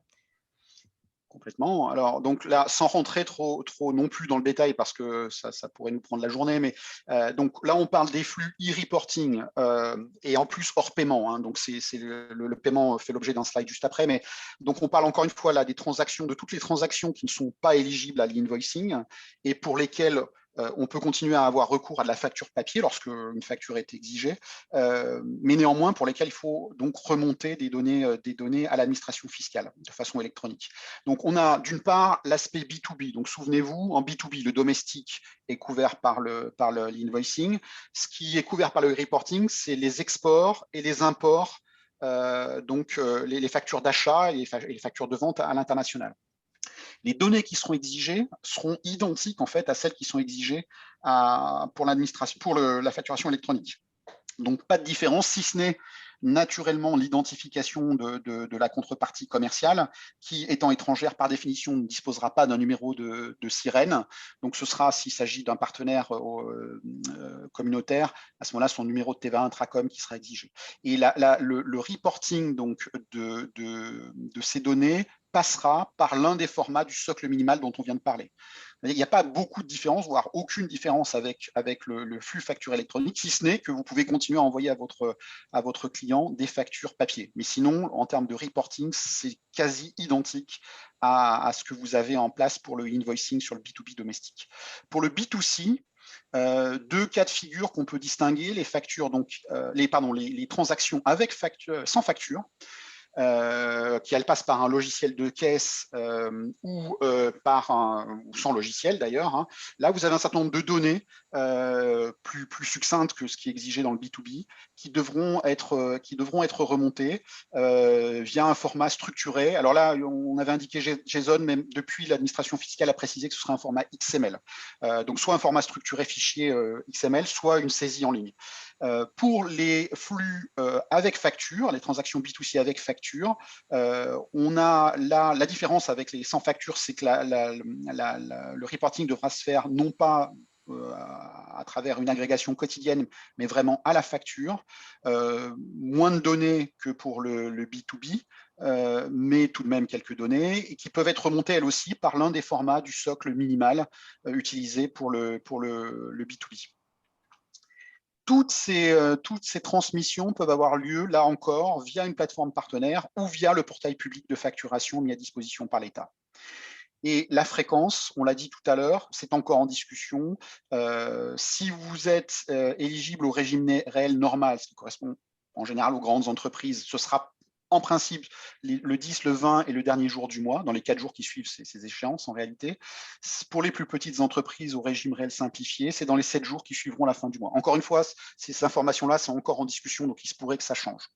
S3: Complètement. Alors, donc là, sans rentrer trop non plus dans le détail, parce que ça pourrait nous prendre la journée, mais donc là, on parle des flux e-reporting et en plus hors paiement. Donc, c'est le paiement fait l'objet d'un slide juste après, mais donc on parle encore une fois là de toutes les transactions qui ne sont pas éligibles à l'e-invoicing et pour lesquelles on peut continuer à avoir recours à de la facture papier lorsque une facture est exigée, mais néanmoins pour lesquelles il faut donc remonter des données à l'administration fiscale de façon électronique. Donc on a d'une part l'aspect B2B. Donc souvenez-vous, en B2B, le domestique est couvert par l'invoicing. Ce qui est couvert par le reporting, c'est les exports et les imports les factures d'achat et les factures de vente à l'international. Les données qui seront exigées seront identiques en fait à celles qui sont exigées pour la facturation électronique. Donc, pas de différence, si ce n'est naturellement l'identification de la contrepartie commerciale, qui, étant étrangère, par définition, ne disposera pas d'un numéro de sirène. Donc, ce sera, s'il s'agit d'un partenaire communautaire, à ce moment-là, son numéro de TVA intracom qui sera exigé. Et le reporting donc, de ces données passera par l'un des formats du socle minimal dont on vient de parler. Il n'y a pas beaucoup de différence, voire aucune différence avec le flux facture électronique, si ce n'est que vous pouvez continuer à envoyer à votre client des factures papier. Mais sinon, en termes de reporting, c'est quasi identique à ce que vous avez en place pour le invoicing sur le B2B domestique. Pour le B2C, deux cas de figure qu'on peut distinguer, les factures, donc les transactions avec sans facture, qui elles passent par un logiciel de caisse ou sans logiciel d'ailleurs. Hein. Là, vous avez un certain nombre de données plus succinctes que ce qui est exigé dans le B2B, qui devront être remontées via un format structuré. Alors là, on avait indiqué JSON, mais depuis, l'administration fiscale a précisé que ce serait un format XML. Donc, soit un format structuré fichier XML, soit une saisie en ligne. Pour les flux avec facture, les transactions B2C avec facture, on a là la différence avec les sans facture, c'est que le reporting devra se faire non pas à travers une agrégation quotidienne, mais vraiment à la facture. Moins de données que pour le B2B, mais tout de même quelques données, et qui peuvent être remontées elles aussi par l'un des formats du socle minimal utilisé pour le B2B. Toutes ces transmissions peuvent avoir lieu, là encore, via une plateforme partenaire ou via le portail public de facturation mis à disposition par l'État. Et la fréquence, on l'a dit tout à l'heure, c'est encore en discussion. Si vous êtes éligible au régime réel normal, ce qui correspond en général aux grandes entreprises, ce sera en principe le 10, le 20 et le dernier jour du mois, dans les 4 jours qui suivent ces échéances en réalité. Pour les plus petites entreprises au régime réel simplifié, c'est dans les 7 jours qui suivront la fin du mois. Encore une fois, ces informations-là sont encore en discussion, donc il se pourrait que ça change.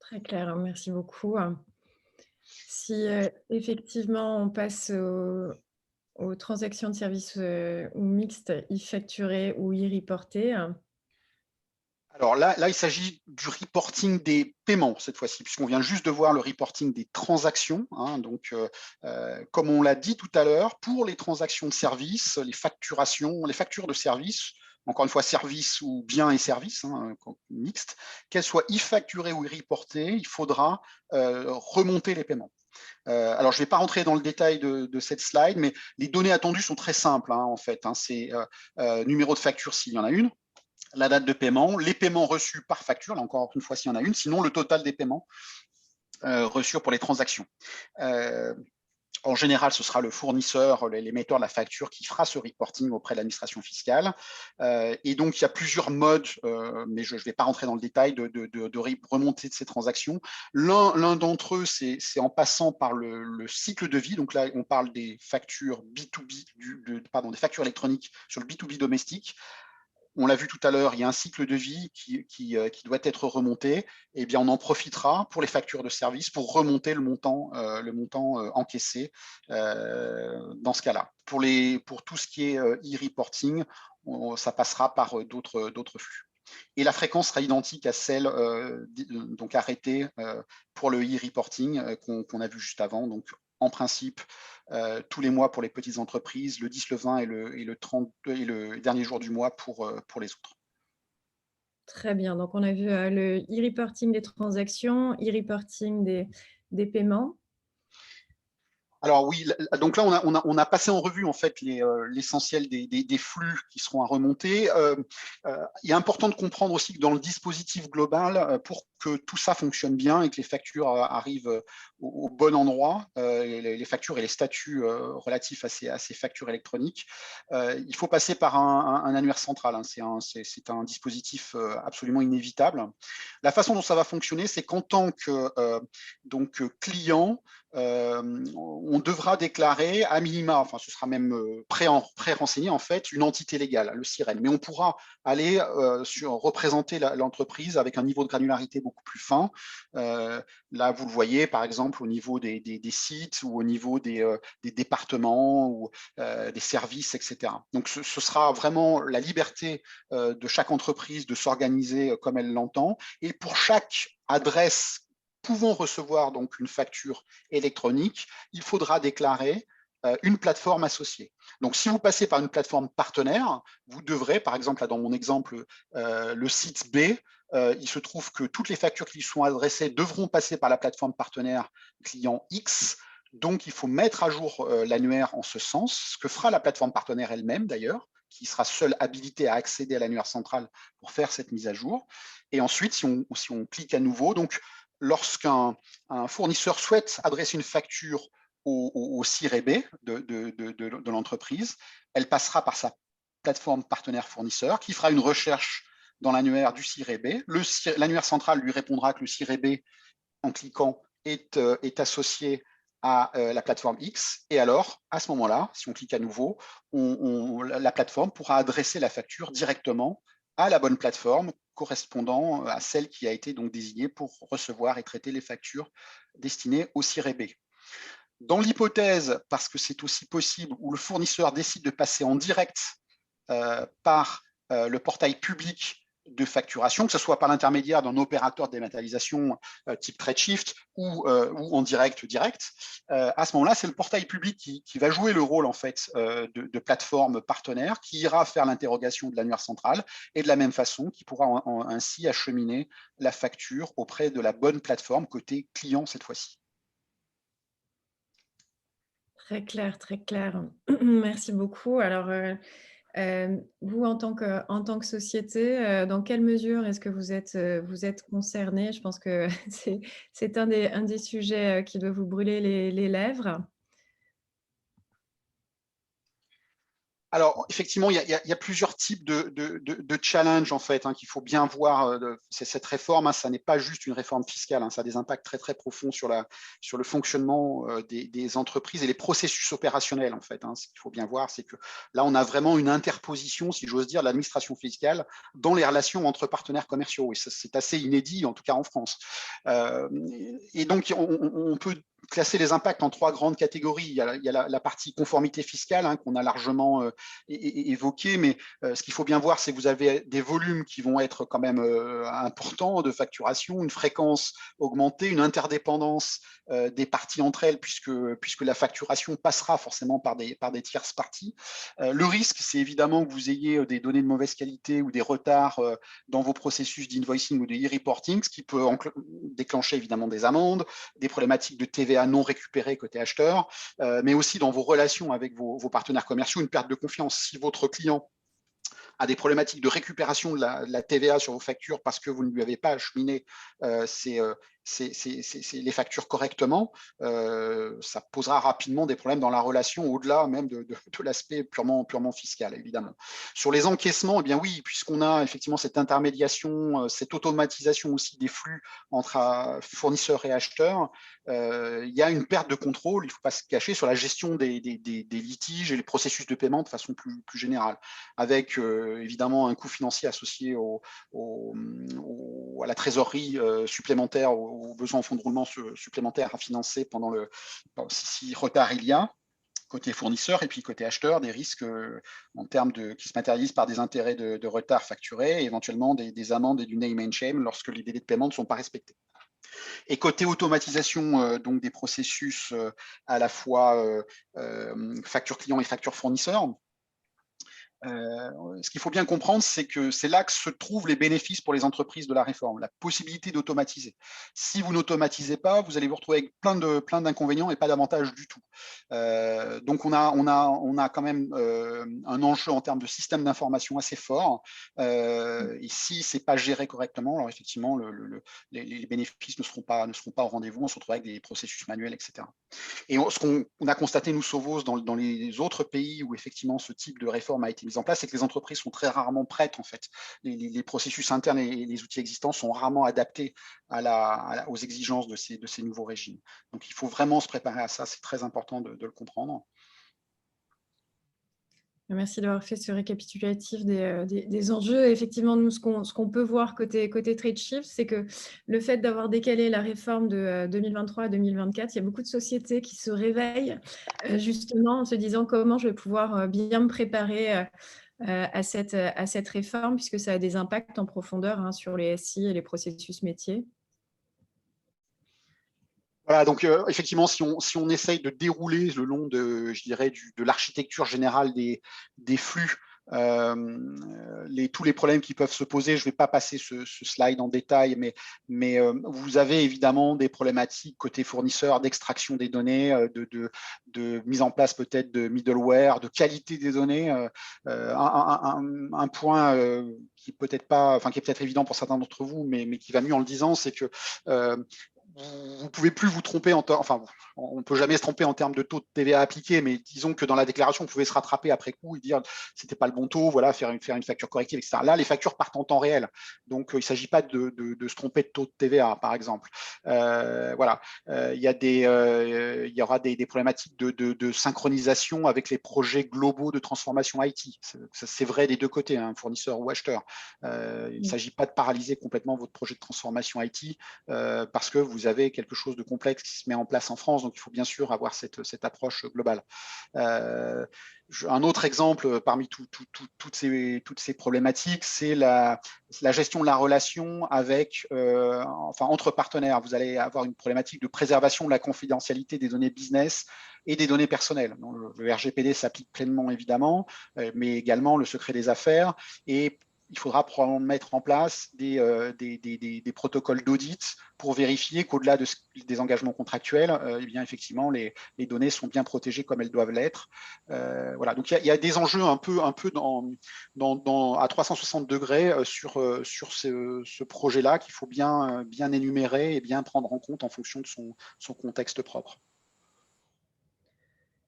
S1: Très clair, merci beaucoup. Si effectivement on passe aux transactions de services ou mixtes, e-facturées ou e-reportées.
S3: Alors là, il s'agit du reporting des paiements cette fois-ci, puisqu'on vient juste de voir le reporting des transactions. Hein, donc, comme on l'a dit tout à l'heure, pour les transactions de services, les factures de services, encore une fois, services ou biens et services, hein, mixtes, qu'elles soient e-facturées ou e-reportées, il faudra remonter les paiements. Alors, je ne vais pas rentrer dans le détail de cette slide, mais les données attendues sont très simples, hein, en fait. Hein, c'est numéro de facture s'il y en a une, la date de paiement, les paiements reçus par facture, là encore une fois s'il y en a une, sinon le total des paiements reçus pour les transactions. En général, ce sera le fournisseur, l'émetteur de la facture qui fera ce reporting auprès de l'administration fiscale. Et donc, il y a plusieurs modes, mais je ne vais pas rentrer dans le détail de remontée de ces transactions. L'un d'entre eux, c'est en passant par le cycle de vie. Donc là, on parle des factures B2B, des factures électroniques sur le B2B domestique. On l'a vu tout à l'heure, il y a un cycle de vie qui doit être remonté. Eh bien, on en profitera pour les factures de service pour remonter le montant encaissé dans ce cas-là. Pour tout ce qui est e-reporting, ça passera par d'autres flux. Et la fréquence sera identique à celle donc arrêtée pour le e-reporting qu'on a vu juste avant. Donc, en principe, tous les mois pour les petites entreprises, le 10, le 20 et le dernier jour du mois pour les autres.
S1: Très bien, donc on a vu le e-reporting des transactions, e-reporting des paiements.
S3: Alors oui, donc là, on a passé en revue en fait l'essentiel des flux qui seront à remonter. Il est important de comprendre aussi que dans le dispositif global, pour que tout ça fonctionne bien et que les factures arrivent au bon endroit, les factures et les statuts relatifs à ces factures électroniques, il faut passer par un annuaire central. C'est un dispositif absolument inévitable. La façon dont ça va fonctionner, c'est qu'en tant que client, on devra déclarer à minima, enfin ce sera même pré-renseigné en fait, une entité légale, le SIREN. Mais on pourra aller représenter l'entreprise avec un niveau de granularité beaucoup plus fin. Là, vous le voyez, par exemple, au niveau des sites ou au niveau des départements ou des services, etc. Donc, ce sera vraiment la liberté de chaque entreprise de s'organiser comme elle l'entend. Et pour chaque adresse pouvant recevoir donc une facture électronique, il faudra déclarer une plateforme associée. Donc, si vous passez par une plateforme partenaire, vous devrez, par exemple, là, dans mon exemple, le site B, il se trouve que toutes les factures qui sont adressées devront passer par la plateforme partenaire client X. Donc, il faut mettre à jour l'annuaire en ce sens, ce que fera la plateforme partenaire elle-même d'ailleurs, qui sera seule habilitée à accéder à l'annuaire central pour faire cette mise à jour. Et ensuite, si on clique à nouveau, donc lorsqu'un fournisseur souhaite adresser une facture au CIREB de l'entreprise, elle passera par sa plateforme partenaire fournisseur qui fera une recherche dans l'annuaire du CIREB. L'annuaire central lui répondra que le CIREB, en cliquant, est associé à la plateforme X. Et alors, à ce moment-là, si on clique à nouveau, la plateforme pourra adresser la facture directement à la bonne plateforme correspondant à celle qui a été donc désignée pour recevoir et traiter les factures destinées au CIREB. Dans l'hypothèse, parce que c'est aussi possible, où le fournisseur décide de passer en direct par le portail public de facturation, que ce soit par l'intermédiaire d'un opérateur de dématérialisation type Tradeshift ou en direct. À ce moment-là, c'est le portail public qui va jouer le rôle en fait de plateforme partenaire, qui ira faire l'interrogation de l'annuaire central et de la même façon, qui pourra ainsi acheminer la facture auprès de la bonne plateforme côté client cette fois-ci.
S1: Très clair, très clair. Merci beaucoup. Alors, vous, en tant que société, dans quelle mesure est-ce que vous êtes concerné? Je pense que c'est un des sujets qui doit vous brûler les lèvres.
S3: Alors, effectivement, il y a plusieurs types de challenges, en fait, qu'il faut bien voir. Cette réforme, ça n'est pas juste une réforme fiscale, ça a des impacts très, très profonds sur le fonctionnement des entreprises et les processus opérationnels, en fait. Ce qu'il faut bien voir, c'est que là, on a vraiment une interposition, si j'ose dire, de l'administration fiscale dans les relations entre partenaires commerciaux. Et c'est assez inédit, en tout cas en France. Et donc, on peut classer les impacts en trois grandes catégories. Il y a la partie conformité fiscale qu'on a largement évoqué, mais ce qu'il faut bien voir, c'est que vous avez des volumes qui vont être quand même importants de facturation, une fréquence augmentée, une interdépendance des parties entre elles, puisque la facturation passera forcément par des tierces parties. Le risque, c'est évidemment que vous ayez des données de mauvaise qualité ou des retards dans vos processus d'invoicing ou de e-reporting, ce qui peut déclencher évidemment des amendes, des problématiques de TVA non récupérées côté acheteur, mais aussi dans vos relations avec vos partenaires commerciaux, une perte de confiance. Si votre client a des problématiques de récupération de la TVA sur vos factures parce que vous ne lui avez pas acheminé les factures correctement, ça posera rapidement des problèmes dans la relation, au-delà même de l'aspect purement fiscal, évidemment. Sur les encaissements, eh bien oui, puisqu'on a effectivement cette intermédiation, cette automatisation aussi des flux entre fournisseurs et acheteurs, il y a une perte de contrôle, il ne faut pas se cacher, sur la gestion des litiges et les processus de paiement de façon plus générale, avec évidemment un coût financier associé à la trésorerie supplémentaire, aux besoins en fonds de roulement supplémentaires à financer si retard il y a côté fournisseur, et puis côté acheteur, des risques en termes qui se matérialisent par des intérêts de retard facturés, et éventuellement des amendes et du name and shame lorsque les délais de paiement ne sont pas respectés. Et côté automatisation donc des processus à la fois facture client et facture fournisseur, Ce qu'il faut bien comprendre, c'est que c'est là que se trouvent les bénéfices pour les entreprises de la réforme, la possibilité d'automatiser. Si vous n'automatisez pas, vous allez vous retrouver avec plein d'inconvénients et pas d'avantages du tout. Donc, on a quand même un enjeu en termes de système d'information assez fort. Et si ce n'est pas géré correctement, alors effectivement, les bénéfices ne seront pas au rendez-vous. On se retrouve avec des processus manuels, etc. Et ce qu'on a constaté, nous, Sovos, dans les autres pays où effectivement ce type de réforme a été mise en place, c'est que les entreprises sont très rarement prêtes, en fait. Les processus internes et les outils existants sont rarement adaptés aux exigences de ces nouveaux régimes. Donc, il faut vraiment se préparer à ça. C'est très important de le comprendre.
S1: Merci d'avoir fait ce récapitulatif des enjeux. Effectivement, nous, ce qu'on peut voir côté TradeShift, c'est que le fait d'avoir décalé la réforme de 2023 à 2024, il y a beaucoup de sociétés qui se réveillent justement en se disant comment je vais pouvoir bien me préparer à cette réforme, puisque ça a des impacts en profondeur sur les SI et les processus métiers.
S3: Voilà, donc effectivement, si on essaye de dérouler le long de, je dirais, de l'architecture générale des flux, tous les problèmes qui peuvent se poser, je ne vais pas passer ce slide en détail, mais vous avez évidemment des problématiques côté fournisseur, d'extraction des données, de mise en place peut-être de middleware, de qualité des données. Un point qui est peut-être pas, enfin qui est peut-être évident pour certains d'entre vous, mais qui va mieux en le disant, c'est que vous ne pouvez plus vous tromper, enfin, on ne peut jamais se tromper en termes de taux de TVA appliqué, mais disons que dans la déclaration, vous pouvez se rattraper après coup et dire c'était pas le bon taux, voilà, faire une facture corrective, etc. Là, les factures partent en temps réel, donc il ne s'agit pas de se tromper de taux de TVA, par exemple. Voilà, il y aura des problématiques de synchronisation avec les projets globaux de transformation IT. C'est vrai des deux côtés, hein, fournisseur ou acheteur. Il ne s'agit pas de paralyser complètement votre projet de transformation IT parce que vous avez quelque chose de complexe qui se met en place en France, donc il faut bien sûr avoir cette approche globale. Un autre exemple parmi toutes ces problématiques, c'est la gestion de la relation entre partenaires. Vous allez avoir une problématique de préservation de la confidentialité des données business et des données personnelles. Donc, le RGPD s'applique pleinement, évidemment, mais également le secret des affaires. Et il faudra probablement mettre en place des protocoles d'audit pour vérifier qu'au-delà des engagements contractuels, eh bien, effectivement, les données sont bien protégées comme elles doivent l'être. Voilà. Donc, il y a des enjeux un peu à 360 degrés sur ce projet-là qu'il faut bien énumérer et bien prendre en compte en fonction de son contexte propre.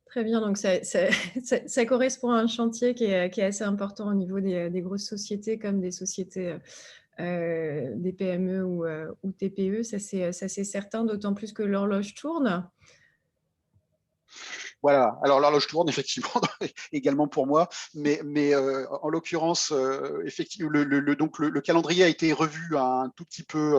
S1: Très bien, donc ça correspond à un chantier qui est assez important au niveau des grosses sociétés comme des sociétés, des PME ou TPE, ça c'est certain, d'autant plus que l'horloge tourne.
S3: Voilà, alors l'horloge tourne effectivement également pour moi, mais en l'occurrence, effectivement, le calendrier a été revu un tout petit peu,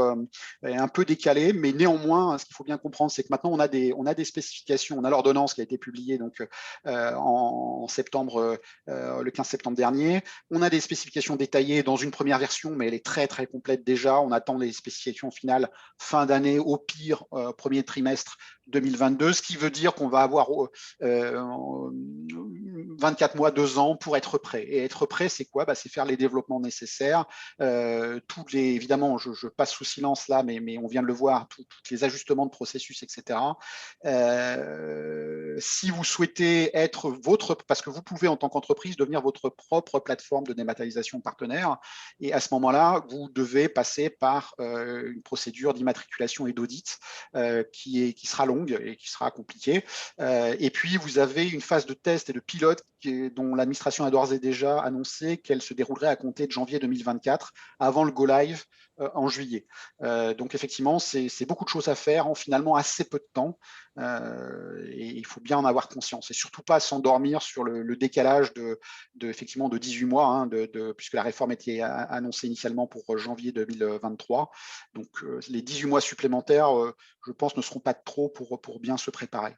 S3: un peu décalé, mais néanmoins, ce qu'il faut bien comprendre, c'est que maintenant on a des spécifications, on a l'ordonnance qui a été publiée donc en septembre, le 15 septembre dernier. On a des spécifications détaillées dans une première version, mais elle est très très complète déjà. On attend les spécifications finales fin d'année, au pire premier trimestre 2022, ce qui veut dire qu'on va avoir 24 mois, 2 ans pour être prêt. Et être prêt, c'est quoi? C'est faire les développements nécessaires. Évidemment, je passe sous silence là, mais on vient de le voir, tous les ajustements de processus, etc. Si vous souhaitez être parce que vous pouvez en tant qu'entreprise devenir votre propre plateforme de dématérialisation partenaire, et à ce moment-là, vous devez passer par une procédure d'immatriculation et d'audit qui sera longue et qui sera compliquée. Et puis, vous avez une phase de test et de pilote dont l'administration a d'ores et déjà annoncé qu'elle se déroulerait à compter de janvier 2024, avant le go-live en juillet. Donc, effectivement, c'est beaucoup de choses à faire en finalement assez peu de temps. Et il faut bien en avoir conscience. Et surtout pas s'endormir sur le décalage effectivement de 18 mois, hein, puisque la réforme était annoncée initialement pour janvier 2023. Donc, les 18 mois supplémentaires, je pense, ne seront pas de trop pour bien se préparer.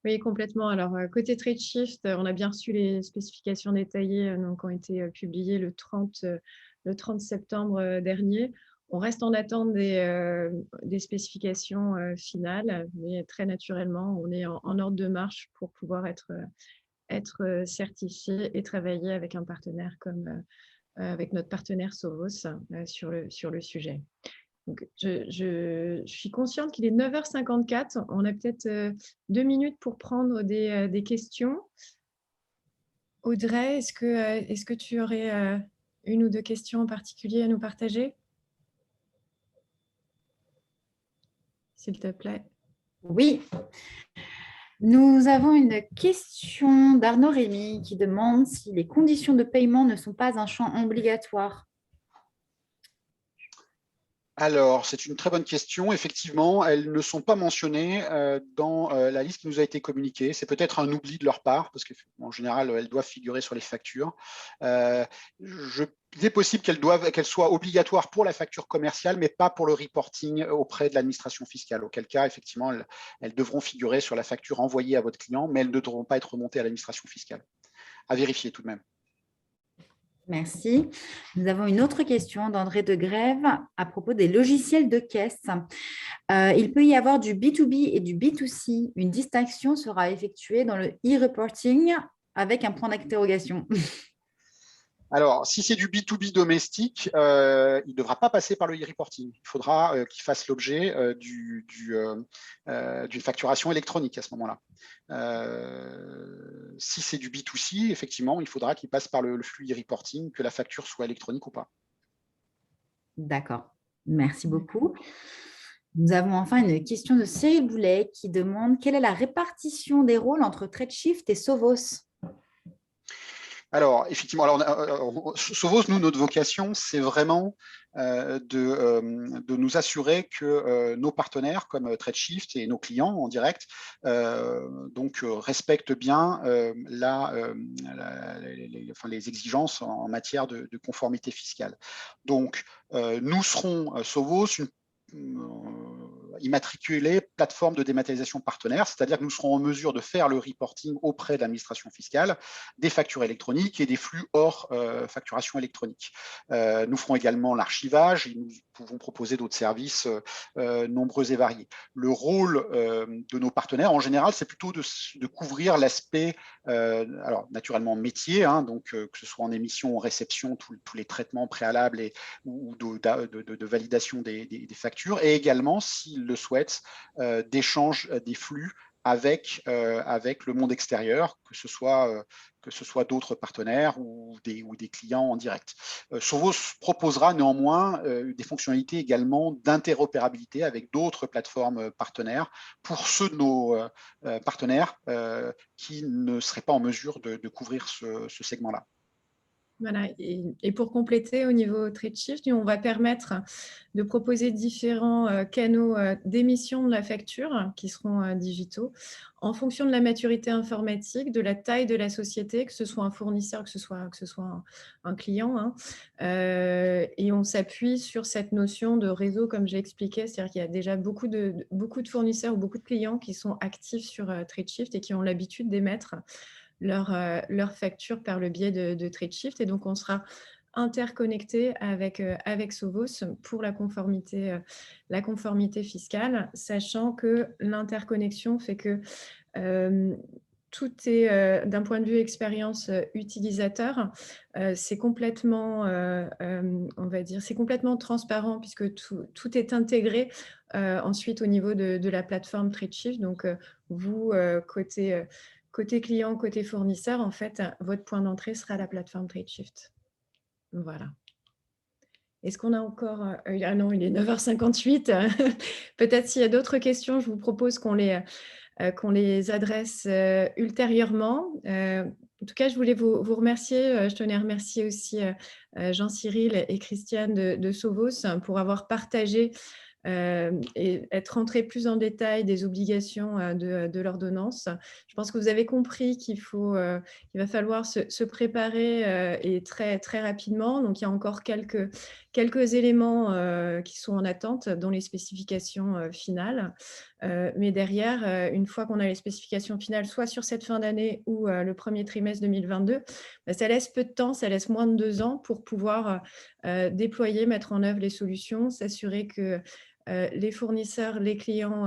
S1: Oui, complètement. Alors, côté TradeShift, on a bien reçu les spécifications détaillées qui ont été publiées le 30 septembre dernier. On reste en attente des spécifications finales, mais très naturellement, on est en ordre de marche pour pouvoir être être certifié et travailler avec un partenaire comme avec notre partenaire Sovos sur le sujet. Donc, je suis consciente qu'il est 9h54. On a peut-être 2 minutes pour prendre des questions. Audrey, est-ce que tu aurais une ou deux questions en particulier à nous partager? S'il te plaît.
S2: Oui. Nous avons une question d'Arnaud Rémy qui demande si les conditions de paiement ne sont pas un champ obligatoire.
S3: Alors, c'est une très bonne question. Effectivement, elles ne sont pas mentionnées dans la liste qui nous a été communiquée. C'est peut-être un oubli de leur part, parce qu'en général, elles doivent figurer sur les factures. Il est possible qu'elles soient obligatoires pour la facture commerciale, mais pas pour le reporting auprès de l'administration fiscale. Auquel cas, effectivement, elles devront figurer sur la facture envoyée à votre client, mais elles ne devront pas être remontées à l'administration fiscale. À vérifier tout de même.
S2: Merci. Nous avons une autre question d'André de Grève à propos des logiciels de caisse. Il peut y avoir du B2B et du B2C. Une distinction sera effectuée dans le e-reporting avec un point d'interrogation.
S3: Alors, si c'est du B2B domestique, il ne devra pas passer par le e-reporting. Il faudra qu'il fasse l'objet d'une facturation électronique à ce moment-là. Si c'est du B2C, effectivement, il faudra qu'il passe par le flux e-reporting, que la facture soit électronique ou pas.
S2: D'accord. Merci beaucoup. Nous avons enfin une question de Cyril Boulet qui demande quelle est la répartition des rôles entre TradeShift et Sovos?
S3: Alors, effectivement, Sovos, nous, notre vocation, c'est vraiment de nous assurer que nos partenaires comme TradeShift et nos clients en direct respectent bien les exigences en matière de conformité fiscale. Donc, nous serons Sovos immatriculés plateforme de dématérialisation partenaire, c'est-à-dire que nous serons en mesure de faire le reporting auprès de l'administration fiscale des factures électroniques et des flux hors facturation électronique. Nous ferons également l'archivage et nous pouvons proposer d'autres services nombreux et variés. Le rôle de nos partenaires, en général, c'est plutôt de couvrir l'aspect, alors naturellement métier, donc que ce soit en émission, en réception, tous les traitements préalables ou de validation des factures, et également, s'ils le souhaitent, d'échange des flux avec le monde extérieur, que ce soit d'autres partenaires ou des clients en direct. Sovos proposera néanmoins des fonctionnalités également d'interopérabilité avec d'autres plateformes partenaires pour ceux de nos partenaires qui ne seraient pas en mesure de couvrir ce segment-là.
S1: Voilà, et pour compléter, au niveau TradeShift, on va permettre de proposer différents canaux d'émission de la facture qui seront digitaux en fonction de la maturité informatique, de la taille de la société, que ce soit un fournisseur, que ce soit un client. Et on s'appuie sur cette notion de réseau, comme je l'expliquais, c'est-à-dire qu'il y a déjà beaucoup de fournisseurs ou beaucoup de clients qui sont actifs sur TradeShift et qui ont l'habitude d'émettre leur facture par le biais de TradeShift. Et donc, on sera interconnecté avec Sovos pour la conformité fiscale, sachant que l'interconnexion fait que tout est, d'un point de vue expérience utilisateur, c'est complètement, on va dire, c'est complètement transparent puisque tout est intégré ensuite au niveau de la plateforme TradeShift. Donc, vous, côté client, côté fournisseur, en fait, votre point d'entrée sera la plateforme TradeShift. Voilà. Est-ce qu'on a encore… Ah non, il est 9h58. Peut-être s'il y a d'autres questions, je vous propose qu'on les adresse ultérieurement. En tout cas, je voulais vous remercier. Je tenais à remercier aussi Jean-Cyril et Christiane de Sovos pour avoir partagé et être rentré plus en détail des obligations de l'ordonnance. Je pense que vous avez compris qu'il va falloir se préparer et très, très rapidement. Donc, il y a encore quelques éléments qui sont en attente, dont les spécifications finales. Mais derrière, une fois qu'on a les spécifications finales, soit sur cette fin d'année ou le premier trimestre 2022, ça laisse peu de temps, ça laisse moins de 2 ans pour pouvoir déployer, mettre en œuvre les solutions, s'assurer que les fournisseurs, les clients,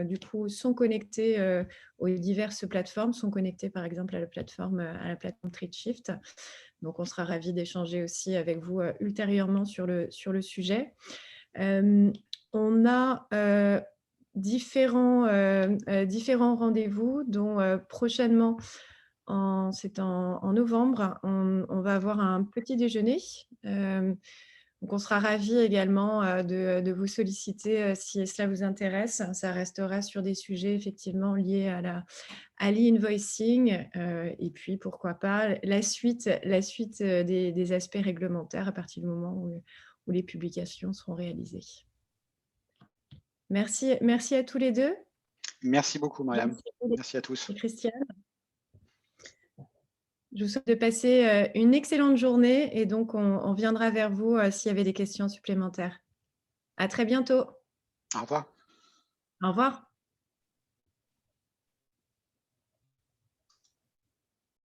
S1: du coup, sont connectés aux diverses plateformes, sont connectés par exemple à la plateforme Tradeshift. Donc, on sera ravis d'échanger aussi avec vous ultérieurement sur le sujet. On a différents rendez-vous, dont prochainement, c'est en novembre, on va avoir un petit déjeuner. Donc, on sera ravis également de vous solliciter si cela vous intéresse. Ça restera sur des sujets effectivement liés à l'e-invoicing et puis, pourquoi pas, la suite des aspects réglementaires à partir du moment où les publications seront réalisées. Merci à tous les deux.
S3: Merci beaucoup, Mariam. Merci à tous.
S1: Et Christiane. Je vous souhaite de passer une excellente journée et donc on viendra vers vous s'il y avait des questions supplémentaires. À très bientôt.
S3: Au revoir.
S1: Au revoir.